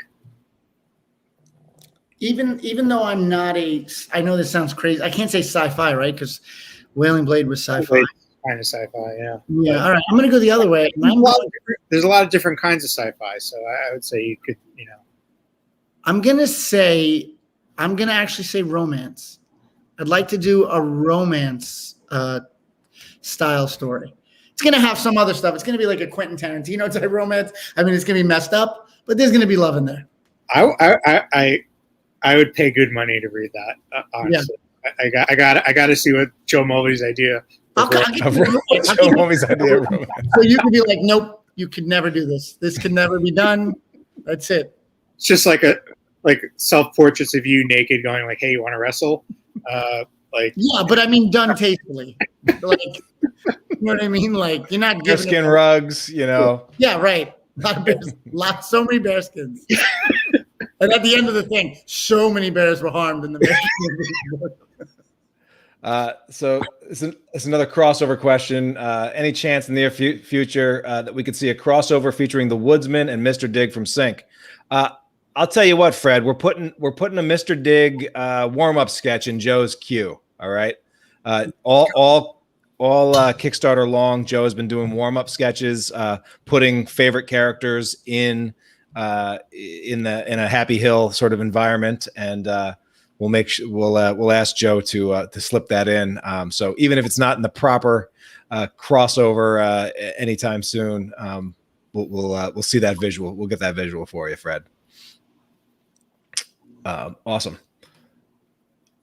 Even though I'm not I know this sounds crazy. I can't say sci-fi, right? Because Wailing Blade was sci-fi. Kind of sci-fi, yeah. Yeah, all right. I'm going to go the other way. There's a lot of different kinds of sci-fi, so I would say you could, you know. I'm going to actually say romance. I'd like to do a romance style story. It's going to have some other stuff. It's going to be like a Quentin Tarantino type romance. I mean, it's going to be messed up, but there's going to be love in there. I would pay good money to read that. Honestly, yeah. I got to see what Joe Mulvey's idea. Joe Mulvey's idea. So you could be like, nope, you could never do this. This could never be done. That's it. It's just like self-portraits of you naked, going like, "Hey, you want to wrestle?" Yeah, but I mean, done tastefully. Like, you know what I mean? Like, you're not giving skin rugs, you know. Yeah, right. So many bear skins. And at the end of the thing, so many bears were harmed in the bear. So it's another crossover question. Any chance in the near future that we could see a crossover featuring the Woodsman and Mr. Dig from Sync? I'll tell you what, Fred, we're putting a Mr. Dig warm-up sketch in Joe's queue. All right. All Kickstarter long, Joe has been doing warm-up sketches, putting favorite characters in a Happy Hill sort of environment, and we'll ask Joe to slip that in. So even if it's not in the proper crossover anytime soon, we'll see that visual. We'll get that visual for you, Fred. Awesome.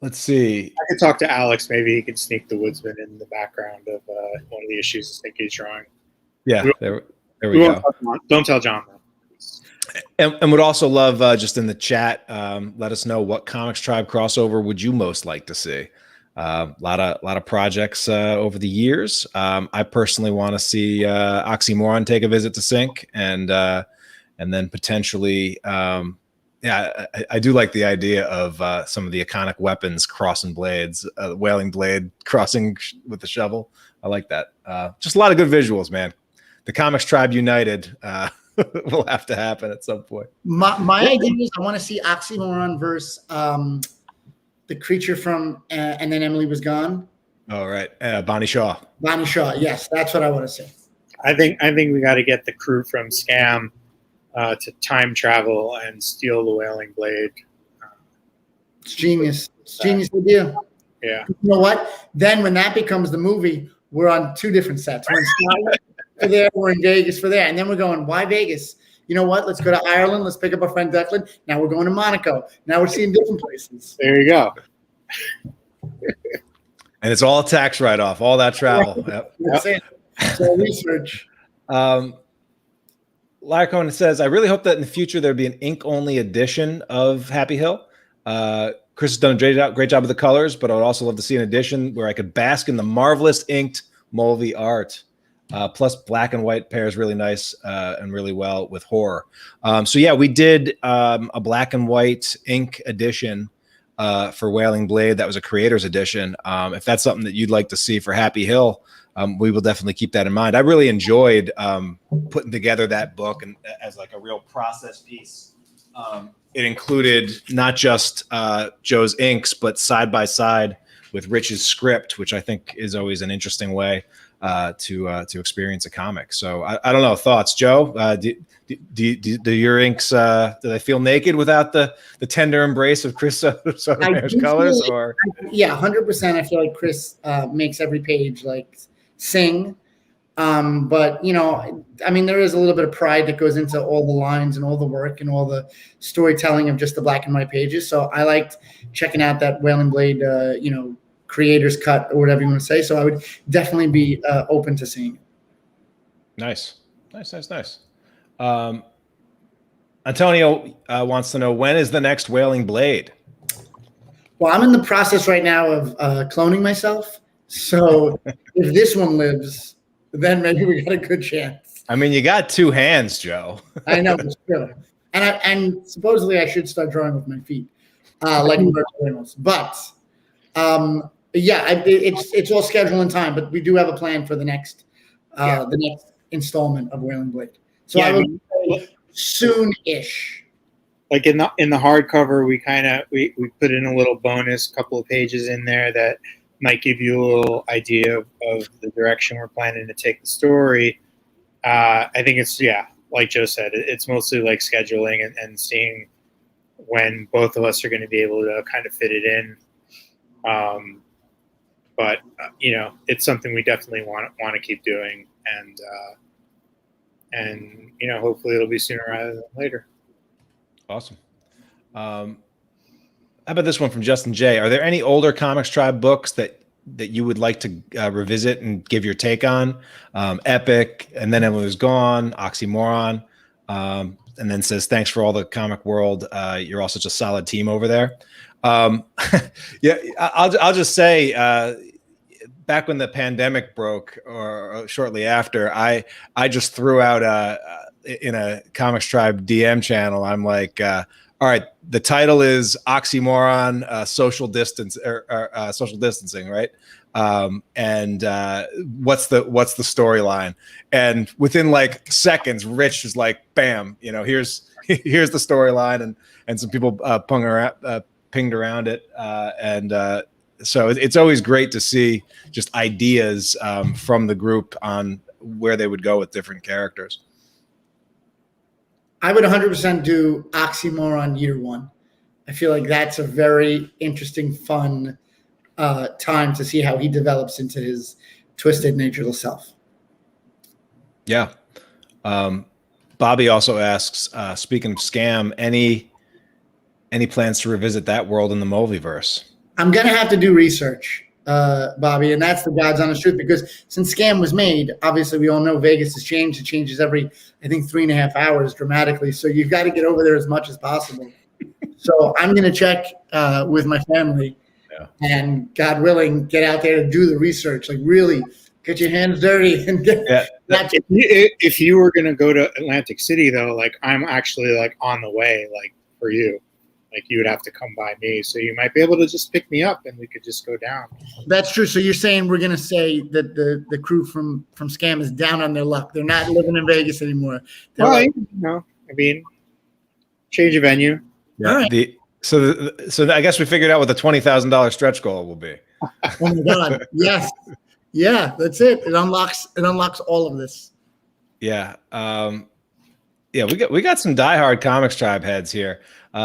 Let's see. I could talk to Alex. Maybe he could sneak the Woodsman in the background of one of the issues I think he's drawing. Yeah, there we go. Don't tell John though. And would also love just in the chat, let us know what ComixTribe crossover would you most like to see. A lot of projects over the years. I personally want to see Oxymoron take a visit to Sync, and then potentially. Yeah, I do like the idea of some of the iconic weapons crossing blades, Wailing Blade crossing with the shovel. I like that. Just a lot of good visuals, man. The ComixTribe United will have to happen at some point. My idea is I want to see Oxymoron versus the creature from And Then Emily Was Gone. Oh, right. Bonnie Shaw. Bonnie Shaw, yes. That's what I want to see. I think we got to get the crew from Scam to time travel and steal the Wailing Blade. It's genius. It's genius idea. Yeah. You know what? Then when that becomes the movie, we're on two different sets. We're in Scotland for there, we're in Vegas for there. And then we're going, why Vegas? You know what? Let's go to Ireland. Let's pick up our friend Declan. Now we're going to Monaco. Now we're seeing different places. There you go. And it's all a tax write-off, all that travel. Yep. That's it. It's all research. Larcon says, I really hope that in the future there'd be an ink-only edition of Happy Hill. Chris has done a great job with the colors, but I would also love to see an edition where I could bask in the marvelous inked Mulvey art. Plus, black and white pairs really nice and really well with horror. So yeah, we did a black and white ink edition for Wailing Blade. That was a creator's edition. If that's something that you'd like to see for Happy Hill, we will definitely keep that in mind. I really enjoyed putting together that book and as like a real process piece it included not just Joe's inks, but side by side with Rich's script, which I think is always an interesting way to experience a comic. So I don't know, thoughts, Joe? Do your inks do they feel naked without the tender embrace of Chris Sotomayor's colors? Or 100%. I feel like Chris makes every page like sing. But I mean, there is a little bit of pride that goes into all the lines and all the work and all the storytelling of just the black and white pages. So I liked checking out that Wailing Blade, creator's cut or whatever you want to say. So I would definitely be open to seeing it. Nice. Antonio wants to know, when is the next Wailing Blade? Well, I'm in the process right now of cloning myself. So if this one lives, then maybe we got a good chance. I mean, you got two hands, Joe. I know, it's true. And supposedly I should start drawing with my feet, like animals. But it's all schedule and time. But we do have a plan for the next installment of Wailing Blade. So I would say soon-ish. Like in the hardcover, we put in a little bonus couple of pages in there that might give you a little idea of the direction we're planning to take the story. I think it's, like Joe said, it's mostly like scheduling and seeing when both of us are going to be able to kind of fit it in. But it's something we definitely want to keep doing, and hopefully it'll be sooner rather than later. Awesome. How about this one from Justin J? Are there any older ComixTribe books that you would like to revisit and give your take on? Epic, and then it was gone. Oxymoron, and then says, thanks for all the comic world. You're all such a solid team over there. I'll just say, back when the pandemic broke, or shortly after, I just threw out in a ComixTribe DM channel. I'm like, all right, the title is Oxymoron, social distance or social distancing, right? And what's the storyline? And within like seconds, Rich is like, bam, here's the storyline, and some people pinged around it, so it's always great to see just ideas from the group on where they would go with different characters. I would 100% do Oxymoron Year One. I feel like that's a very interesting, fun time to see how he develops into his twisted nature self. Yeah. Bobby also asks, speaking of Scam, any plans to revisit that world in the Mulveyverse? I'm going to have to do research, Bobby, and that's the God's honest truth, because since Scam was made, obviously we all know Vegas has changed. It changes every, I think, 3.5 hours dramatically. So you've got to get over there as much as possible. So I'm going to check with my family and, God willing, get out there to do the research, like really get your hands dirty and get if you were going to go to Atlantic City, though, like I'm actually like on the way, like for you. Like you would have to come by me, so you might be able to just pick me up, and we could just go down. That's true. So you're saying we're going to say that the crew from Scam is down on their luck. They're not living in Vegas anymore. I mean, change of venue. Yeah. Right. So I guess we figured out what the $20,000 stretch goal will be. Oh my God! Yes, yeah, that's it. It unlocks all of this. Yeah. We got some diehard ComixTribe heads here.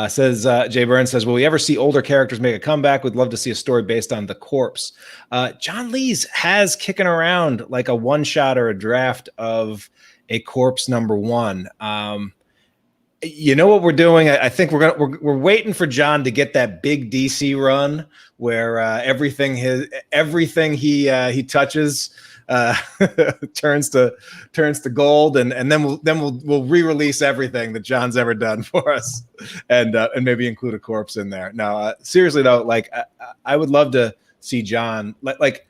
Says Jay Burns says, will we ever see older characters make a comeback? Would love to see a story based on the corpse. John Lees has kicking around like a one-shot or a draft of a corpse #1. You know what we're doing? I think we're waiting for John to get that big DC run where everything he touches turns to gold, and then we'll re-release everything that John's ever done for us, and maybe include a corpse in there. No, seriously though, like I would love to see John, like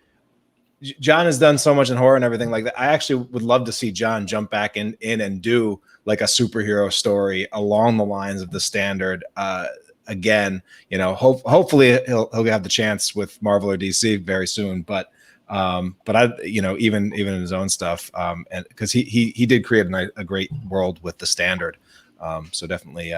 John has done so much in horror and everything like that. I actually would love to see John jump back in and do like a superhero story along the lines of the Standard again. Hopefully he'll have the chance with Marvel or DC very soon, but I, even in his own stuff, and because he did create a great world with the Standard, so definitely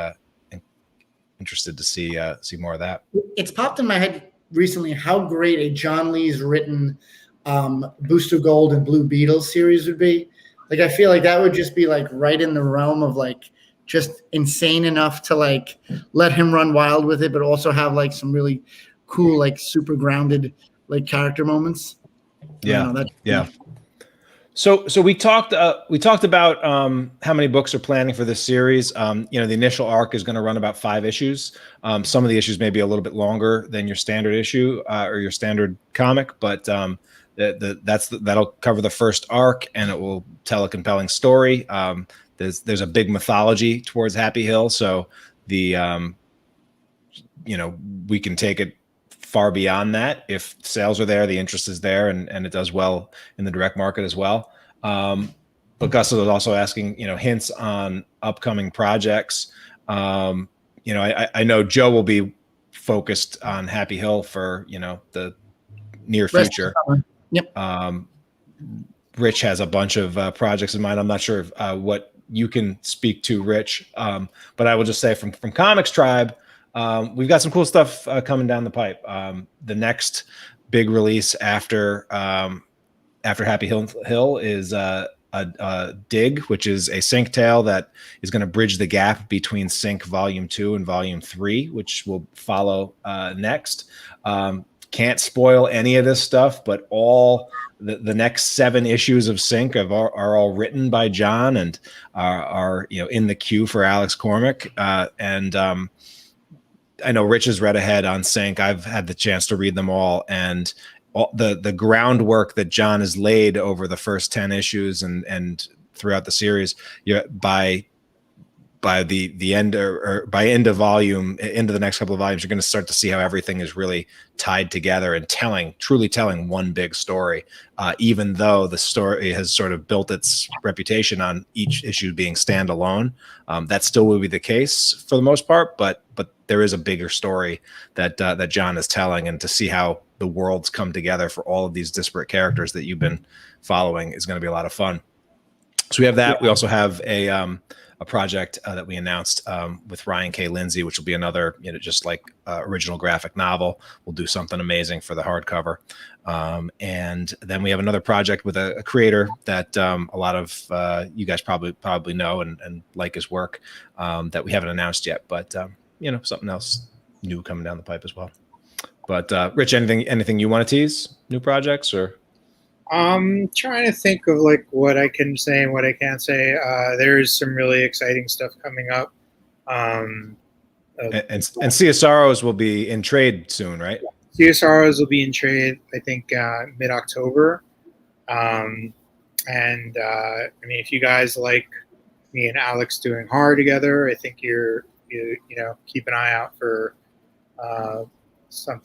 interested to see more of that. It's popped in my head recently how great a John Lee's written Booster Gold and Blue Beetle series would be. Like, I feel like that would just be like right in the realm of like just insane enough to like let him run wild with it, but also have like some really cool, like super grounded like character moments. Yeah. So we talked about how many books are planning for this series. The initial arc is going to run about 5 issues. Some of the issues may be a little bit longer than your standard issue or your standard comic, but that'll cover the first arc, and it will tell a compelling story. There's a big mythology towards Happy Hill, so we can take it far beyond that if sales are there, the interest is there, and it does well in the direct market as well. But Gus was also asking, hints on upcoming projects. I know Joe will be focused on Happy Hill for the near future. Yep. Rich has a bunch of projects in mind. I'm not sure what you can speak to, Rich, but I will just say from ComixTribe, we've got some cool stuff coming down the pipe. The next big release after Happy Hill is a Dig, which is a Sync tale that is going to bridge the gap between Sync Volume 2 and Volume 3, which will follow next. Can't spoil any of this stuff, but all the next 7 issues of Sync are all written by John and are in the queue for Alex Cormack. I know Rich has read ahead on Sync. I've had the chance to read them all, and all the groundwork that John has laid over the first 10 issues and throughout the series, by the end or by end of volume, into the next couple of volumes, you're going to start to see how everything is really tied together and truly telling one big story. Even though the story has sort of built its reputation on each issue being standalone, that still will be the case for the most part. But there is a bigger story that John is telling, and to see how the worlds come together for all of these disparate characters that you've been following is going to be a lot of fun. So we have that. Yeah. We also have a project that we announced with Ryan K. Lindsay, which will be another, just like original graphic novel. We'll do something amazing for the hardcover. And then we have another project with a creator that a lot of you guys probably know and like his work that we haven't announced yet, but something else new coming down the pipe as well. But Rich, anything you want to tease? New projects or? I'm trying to think of like what I can say and what I can't say. There's some really exciting stuff coming up. And CSROs will be in trade soon, right? CSROs will be in trade, I think, mid-October. I mean, if you guys like me and Alex doing horror together, I think you keep an eye out for some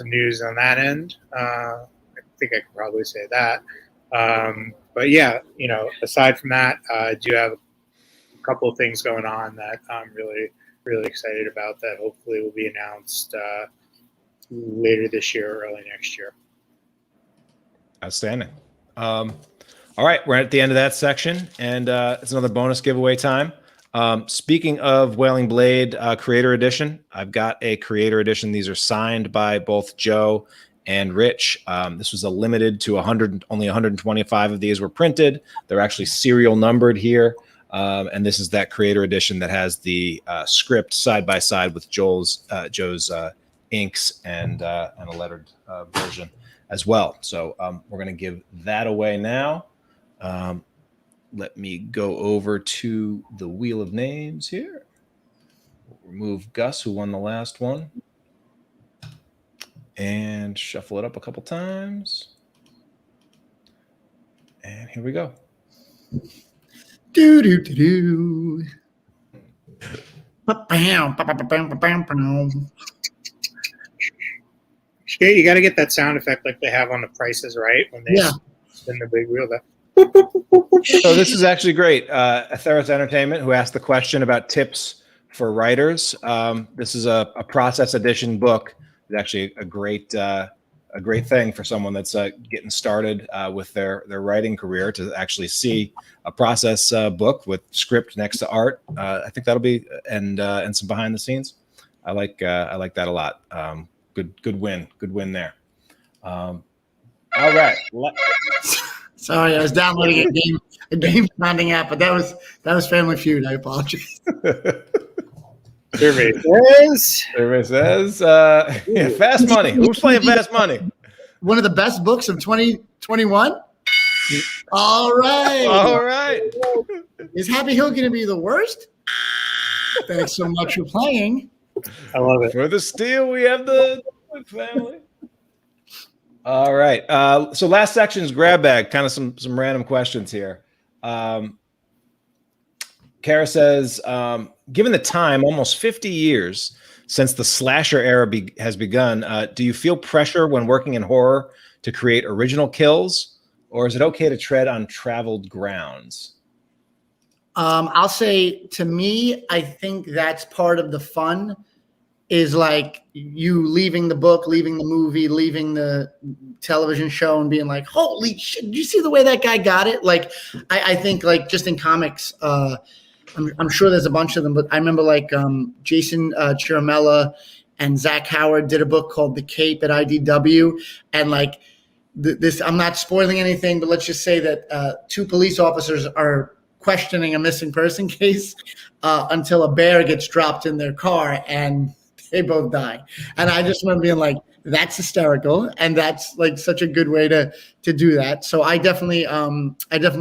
news on that end. I think I could probably say that. But yeah, aside from that, I do have a couple of things going on that I'm really, really excited about that hopefully will be announced later this year or early next year. Outstanding. All right, we're at the end of that section, and it's another bonus giveaway time. Speaking of Wailing Blade Creator Edition, I've got a Creator Edition. These are signed by both Joe and Rich. This was a limited to 100, only 125 of these were printed. They're actually serial numbered here. And this is that Creator Edition that has the script side by side with Joe's inks and a lettered version as well. So we're going to give that away now. Let me go over to the Wheel of Names here. We'll remove Gus, who won the last one, and shuffle it up a couple times. And here we go. Do do do do. Yeah, you got to get that sound effect like they have on The Price is Right when they spin the big wheel. So this is actually great. Atheros Entertainment, who asked the question about tips for writers. This is a process edition book. It's actually a great thing for someone that's getting started with their writing career to actually see a process book with script next to art. I think that'll be and some behind the scenes. I like that a lot. Good win there. All right. Sorry, I was downloading a game finding app, but that was Family Feud. I apologize. Survey says. Yeah, Fast Money. Who's playing Fast Money? One of the best books of 2021. All right. All right. Is Happy Hill going to be the worst? Thanks so much for playing. I love it. For the steal, we have the Douek family. All right. So last section is grab bag. Kind of some random questions here. Kara says, given the time, almost 50 years since the slasher era has begun, do you feel pressure when working in horror to create original kills, or is it okay to tread on traveled grounds? I'll say, to me, I think that's part of the fun, is like you leaving the book, leaving the movie, leaving the television show and being like, holy shit, did you see the way that guy got it? Like, I think, like, just in comics, I'm sure there's a bunch of them, but I remember like Jason Chiramella and Zach Howard did a book called The Cape at IDW. And like this, I'm not spoiling anything, but let's just say that 2 police officers are questioning a missing person case until a bear gets dropped in their car and they both die. And I just remember being like, that's hysterical. And that's like such a good way to do that. So I definitely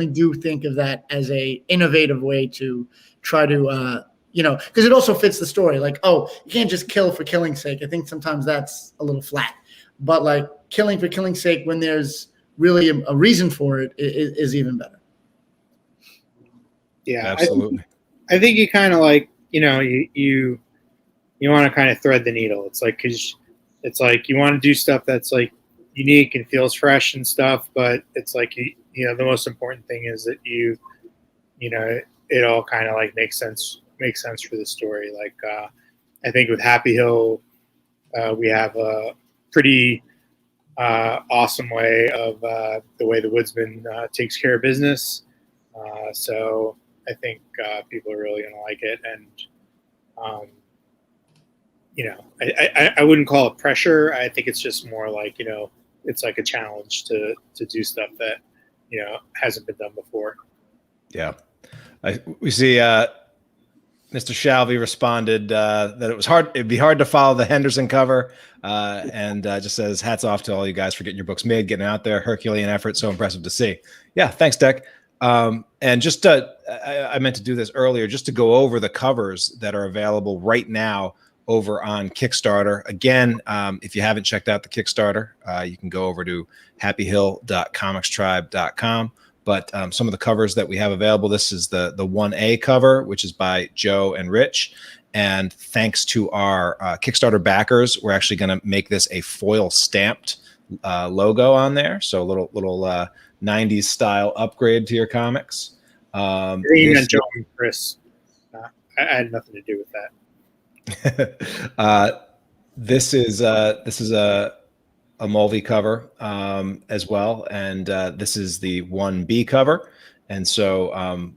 do think of that as a innovative way to try to, because it also fits the story. Like, oh, you can't just kill for killing's sake. I think sometimes that's a little flat, but like killing for killing's sake when there's really a reason for it is even better. Yeah, absolutely. I think you kind of like, you want to kind of thread the needle. It's like, because it's like you want to do stuff that's like unique and feels fresh and stuff, but it's like, the most important thing is that it all kind of like makes sense for the story. Like, I think with Happy Hill, we have a pretty awesome way of the way the Woodsman takes care of business. So I think people are really going to like it. And, I wouldn't call it pressure. I think it's just more like, it's like a challenge to do stuff that, hasn't been done before. Yeah. We see Mr. Shalvey responded that it'd be hard to follow the Henderson cover, and just says, hats off to all you guys for getting your books made, getting out there, Herculean effort, so impressive to see. Yeah, thanks, Deck. And just I meant to do this earlier, just to go over the covers that are available right now over on Kickstarter. Again, if you haven't checked out the Kickstarter, you can go over to happyhill.comixtribe.com. But some of the covers that we have available, this is the 1A cover, which is by Joe and Rich. And thanks to our Kickstarter backers, we're actually going to make this a foil stamped logo on there. So a little 90s style upgrade to your comics. Joe and Chris. I had nothing to do with that. This is a Mulvey cover as well, and this is the 1B cover, and so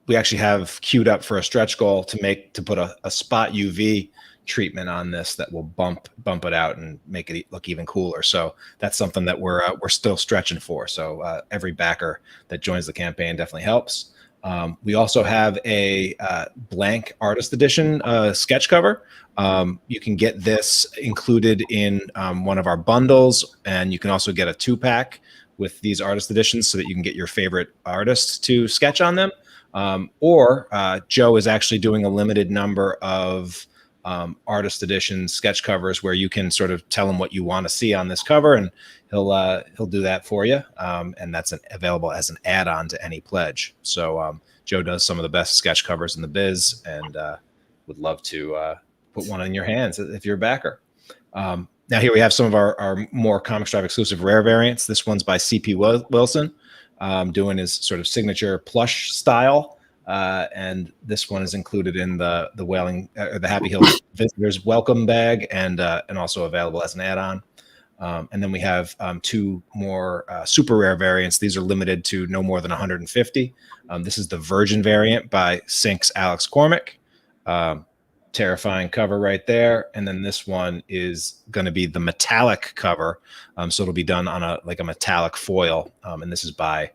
we actually have queued up for a stretch goal to put a spot UV treatment on this that will bump it out and make it look even cooler. So that's something that we're still stretching for. So every backer that joins the campaign definitely helps. We also have a blank artist edition sketch cover. You can get this included in one of our bundles, and you can also get a 2-pack with these artist editions so that you can get your favorite artists to sketch on them. Or Joe is actually doing a limited number of artist edition sketch covers where you can sort of tell him what you want to see on this cover, and he'll do that for you. And that's available as an add-on to any pledge. So Joe does some of the best sketch covers in the biz, and would love to put one in your hands if you're a backer. Now here we have some of our more ComixTribe exclusive rare variants. This one's by C.P. Wilson, doing his sort of signature plush style. And this one is included in the Happy Hill Visitors Welcome Bag, and also available as an add-on. And then we have 2 more super rare variants. These are limited to no more than 150. This is the Virgin variant by Sync's Alex Cormick. terrifying cover right there. And then this one is going to be the metallic cover. So it'll be done on a metallic foil. And this is by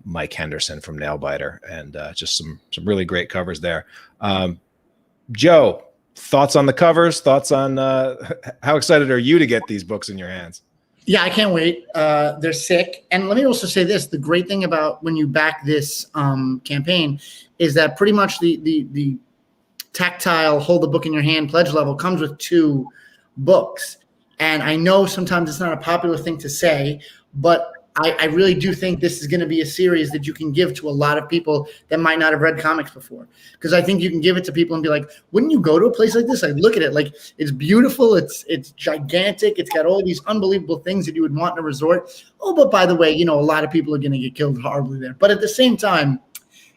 Mike Henderson from Nailbiter, and just some really great covers there. Joe, thoughts on the covers? Thoughts on how excited are you to get these books in your hands? Yeah, I can't wait. They're sick. And let me also say this: the great thing about when you back this campaign is that pretty much the tactile hold the book in your hand pledge level comes with 2 books. And I know sometimes it's not a popular thing to say, but I really do think this is going to be a series that you can give to a lot of people that might not have read comics before. Because I think you can give it to people and be like, wouldn't you go to a place like this? Like, look at it. Like, it's beautiful. It's gigantic. It's got all these unbelievable things that you would want in a resort. Oh, but by the way, you know, a lot of people are going to get killed horribly there. But at the same time,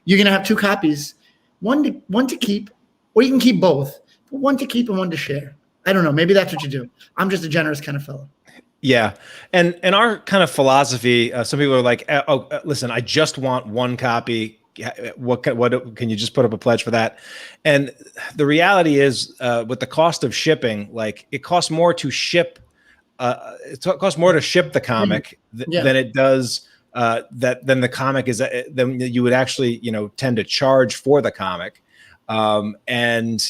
you're going to have 2 copies, one to keep, or you can keep both, but one to keep and one to share. I don't know. Maybe that's what you do. I'm just a generous kind of fellow. Yeah. And our kind of philosophy, some people are like, listen, I just want 1 copy. What can you just put up a pledge for that? And the reality is, with the cost of shipping, like, it costs more to ship. It costs more to ship the comic than it does than the comic is than you would actually, you know, tend to charge for the comic. And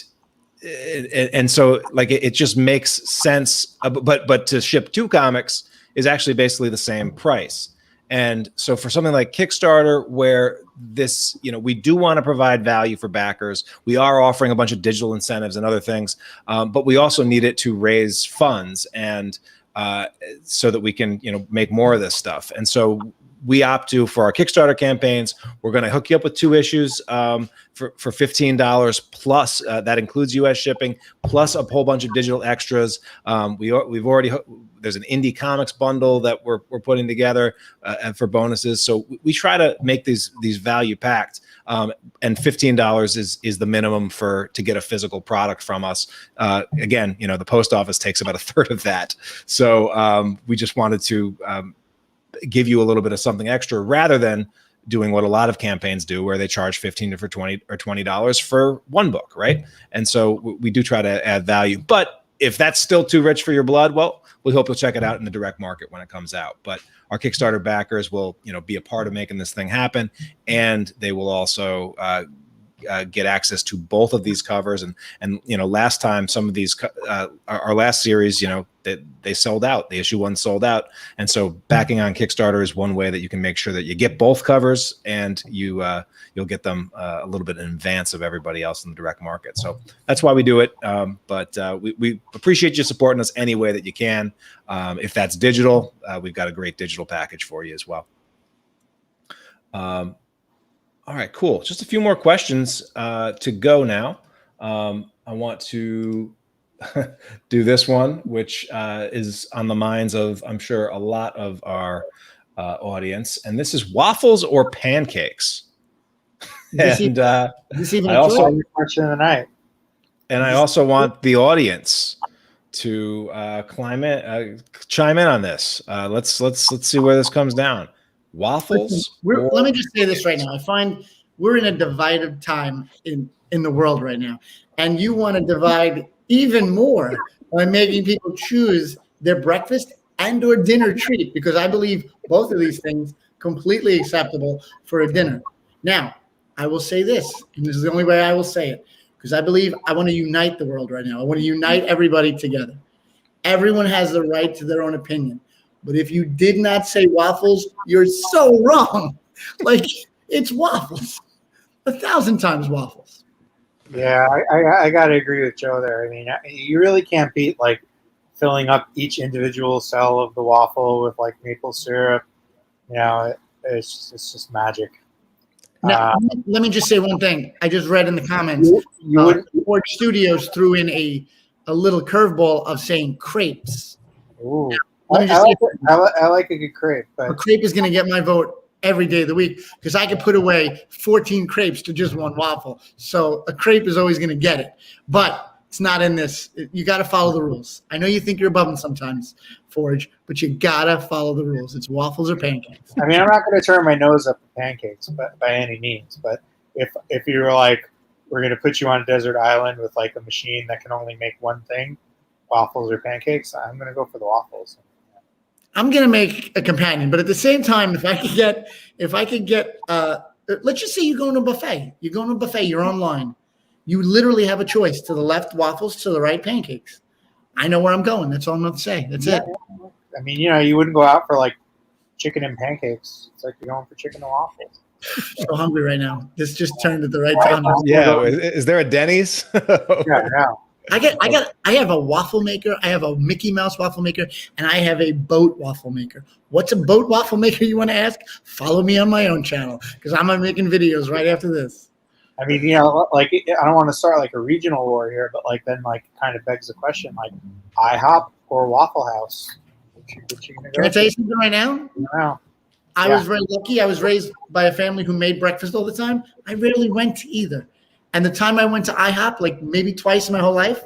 so, like, it just makes sense, but to ship 2 comics is actually basically the same price. And so for something like Kickstarter, where this, you know, we do want to provide value for backers, we are offering a bunch of digital incentives and other things, but we also need it to raise funds and so that we can, you know, make more of this stuff. And so we opt to, for our Kickstarter campaigns, we're going to hook you up with 2 issues for $15 plus. That includes U.S. shipping plus a whole bunch of digital extras. We've already there's an indie comics bundle that we're putting together and for bonuses. So we try to make these value packed. And $15 is the minimum to get a physical product from us. Again, you know, the post office takes about 1/3 of that. So we just wanted to give you a little bit of something extra rather than doing what a lot of campaigns do, where they charge $15 or $20 for 1 book, right? And so we do try to add value. But if that's still too rich for your blood, well, we hope you'll check it out in the direct market when it comes out. But our Kickstarter backers will, you know, be a part of making this thing happen, and they will also get access to both of these covers. And you know, last time some of these our last series, you know, they sold out. The issue 1 sold out. And so backing on Kickstarter is one way that you can make sure that you get both covers, and you'll get them a little bit in advance of everybody else in the direct market. So that's why we do it. But we appreciate you supporting us any way that you can. If that's digital, we've got a great digital package for you as well. All right, cool. Just a few more questions to go now. I want to do this one, which is on the minds of, I'm sure, a lot of our audience. And this is waffles or pancakes? And I also question of the night. And I also want the audience to chime in on this. Let's see where this comes down. Waffles. Let me just say this right now. I find we're in a divided time in the world right now, and you want to divide even more by making people choose their breakfast and or dinner treat, because I believe both of these things completely acceptable for a dinner. Now, I will say this, and this is the only way I will say it, because I believe I want to unite the world right now. I want to unite everybody together. Everyone has the right to their own opinion. But if you did not say waffles, you're so wrong. Like, it's waffles. 1,000 times waffles. Yeah, I got to agree with Joe there. I mean, you really can't beat, like, filling up each individual cell of the waffle with, like, maple syrup. You know, it's just magic. Now, let me just say one thing. I just read in the comments, Ford Studios threw in a little curveball of saying crepes. Ooh. I like a good crepe. But a crepe is going to get my vote every day of the week, because I could put away 14 crepes to just 1 waffle. So a crepe is always going to get it. But it's not in this. You got to follow the rules. I know you think you're above them sometimes, Forge, but you got to follow the rules. It's waffles or pancakes. I mean, I'm not going to turn my nose up at pancakes by any means. But if you were like, we're gonna put you on a desert island with like a machine that can only make one thing, waffles or pancakes, I'm gonna go for the waffles. I'm gonna make a companion, but at the same time, if I could get, let's just say you go to a buffet. You go to a buffet. You're online. You literally have a choice: to the left, waffles; to the right, pancakes. I know where I'm going. That's all I'm going to say. That's it. I mean, you wouldn't go out for like chicken and pancakes. It's like you're going for chicken and waffles. So hungry right now. This just turned at the right time. Yeah. Is there a Denny's? Yeah, no. I have a waffle maker. I have a Mickey Mouse waffle maker, and I have a boat waffle maker. What's a boat waffle maker, you want to ask? Follow me on my own channel, because I'm making videos right after this. I mean, like, I don't want to start like a regional war here, but like then like kind of begs the question, like IHOP or Waffle House. Can I tell you something right now? No. I was very lucky. I was raised by a family who made breakfast all the time. I rarely went to either. And the time I went to IHOP, like maybe twice in my whole life,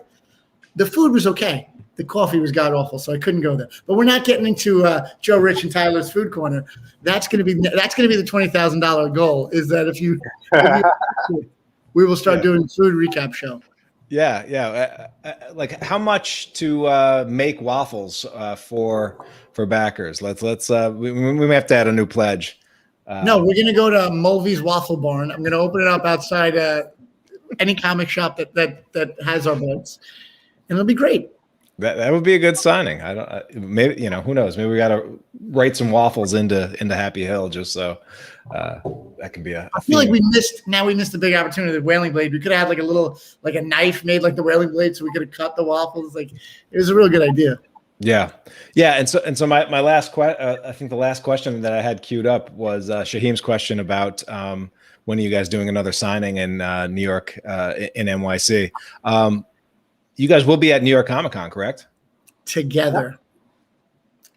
the food was okay. The coffee was god awful, so I couldn't go there. But we're not getting into Joe, Rich, and Tyler's food corner. That's going to be the $20,000 goal. Is that if you we will start doing food recap show. Yeah. Like how much to make waffles for backers? Let's we may have to add a new pledge. No, we're going to go to Mulvey's Waffle Barn. I'm going to open it up outside any comic shop that has our books, and it'll be great. That would be a good signing. I don't maybe who knows? Maybe we got to write some waffles into Happy Hill just so that can be a. I feel like we missed the big opportunity with Whaling Blade. We could have had like a knife made like the Whaling Blade, so we could have cut the waffles. Like it was a real good idea. Yeah. And so my last I think the last question that I had queued up was Shaheem's question about when are you guys doing another signing in New York in NYC? You guys will be at New York Comic Con, correct? Together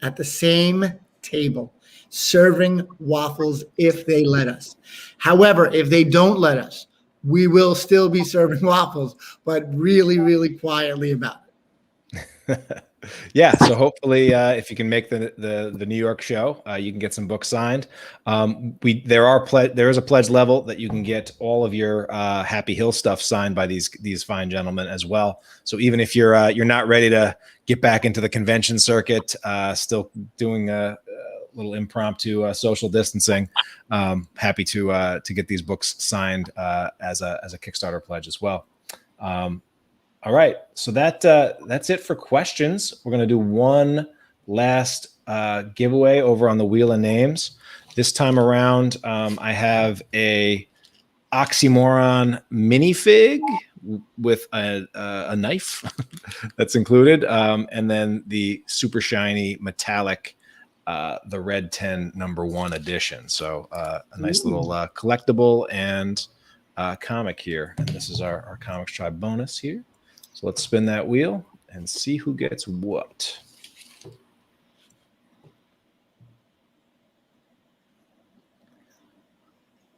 at the same table, serving waffles if they let us. However, if they don't let us, we will still be serving waffles, but really, really quietly about it. Yeah, so hopefully, if you can make the New York show, you can get some books signed. There is a pledge level that you can get all of your Happy Hill stuff signed by these fine gentlemen as well. So even if you're not ready to get back into the convention circuit, still doing a little impromptu social distancing, happy to get these books signed as a Kickstarter pledge as well. All right, so that's it for questions. We're gonna do one last giveaway over on the Wheel of Names. This time around, I have a oxymoron minifig with a knife that's included, and then the super shiny metallic, the Red 10 #1 edition. So a nice little collectible and comic here. And this is our ComixTribe bonus here. So let's spin that wheel and see who gets what.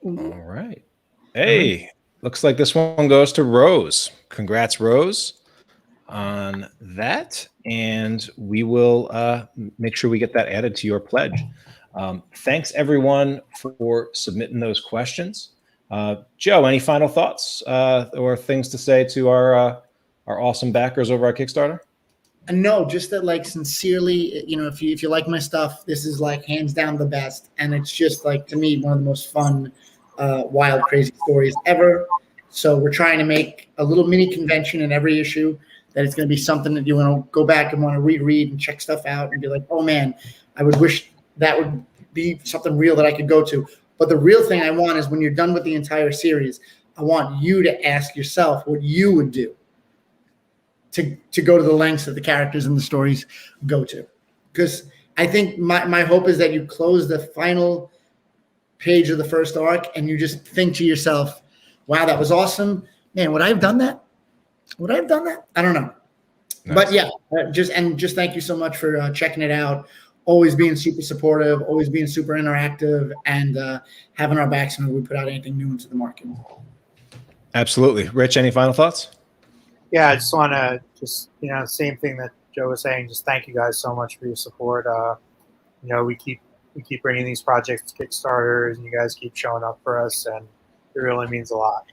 All right. Hey, looks like this one goes to Rose. Congrats, Rose, on that. And we will make sure we get that added to your pledge. Thanks, everyone, for submitting those questions. Joe, any final thoughts or things to say to our awesome backers over at Kickstarter? No, just that, like, sincerely, if you like my stuff, this is like hands down the best, and it's just like, to me, one of the most fun, wild, crazy stories ever. So we're trying to make a little mini convention in every issue that it's going to be something that you want to go back and want to reread and check stuff out and be like, oh man, I would wish that would be something real that I could go to. But the real thing I want is when you're done with the entire series, I want you to ask yourself what you would do to go to the lengths that the characters and the stories go to. Because I think my hope is that you close the final page of the first arc and you just think to yourself, wow, that was awesome. Man, would I have done that? Would I have done that? I don't know. Nice. But yeah, just thank you so much for checking it out. Always being super supportive, always being super interactive, and having our backs when we put out anything new into the market. Absolutely. Rich, any final thoughts? Yeah, I just want to same thing that Joe was saying. Just thank you guys so much for your support. We keep bringing these projects to Kickstarters, and you guys keep showing up for us. And It really means a lot.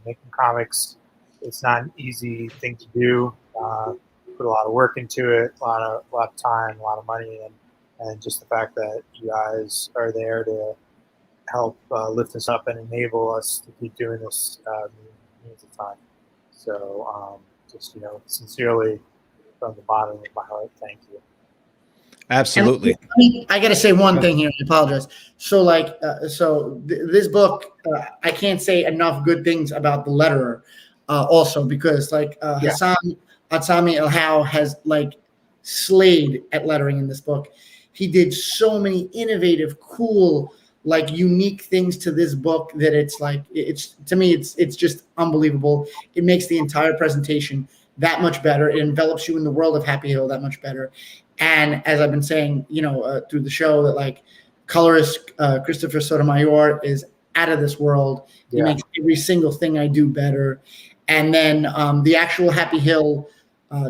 Making comics, it's not an easy thing to do. Put a lot of work into it, a lot of time, a lot of money, and just the fact that you guys are there to help lift us up and enable us to keep doing this means a ton. So just sincerely from the bottom of my heart, thank you. Absolutely. I got to say one thing here. I apologize. So this book, I can't say enough good things about the letterer. Also, because Hassan Atsami El-How has slayed at lettering in this book. He did so many innovative, cool, unique things to this book that it's to me it's just unbelievable. It makes the entire presentation that much better. It envelops you in the world of Happy Hill that much better. And as I've been saying, through the show, that colorist Christopher Sotomayor is out of this world. He makes every single thing I do better. And then the actual Happy Hill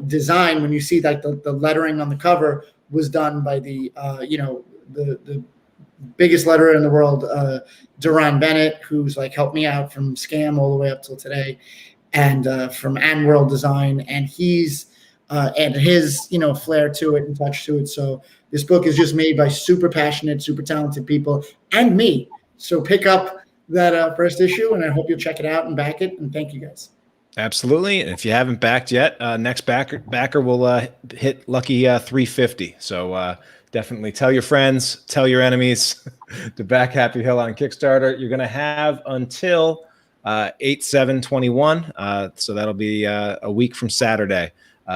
design, when you see the lettering on the cover, was done by the biggest letterer in the world, Duran Bennett, who's helped me out from Scam all the way up till today, and from Ann World Design, and he's added his flair to it and touch to it. So this book is just made by super passionate, super talented people, and me. So pick up that first issue, and I hope you'll check it out and back it. And thank you guys. Absolutely. And if you haven't backed yet, next backer will hit lucky 350. So definitely tell your friends, tell your enemies to back Happy Hill on Kickstarter. You're going to have until 8/7/21. So that'll be a week from Saturday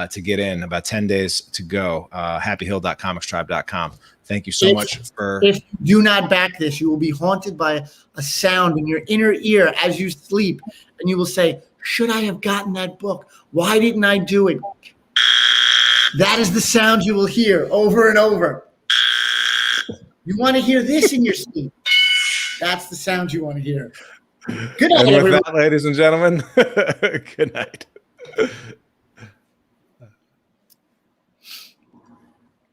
to get in, about 10 days to go. happyhill.comixtribe.com. Thank you so much for. If you do not back this, you will be haunted by a sound in your inner ear as you sleep, and you will say, should I have gotten that book? Why didn't I do it? That is the sound you will hear over and over. You want to hear this in your sleep. That's the sound you want to hear. Good night, and with everyone. that, ladies and gentlemen, good night.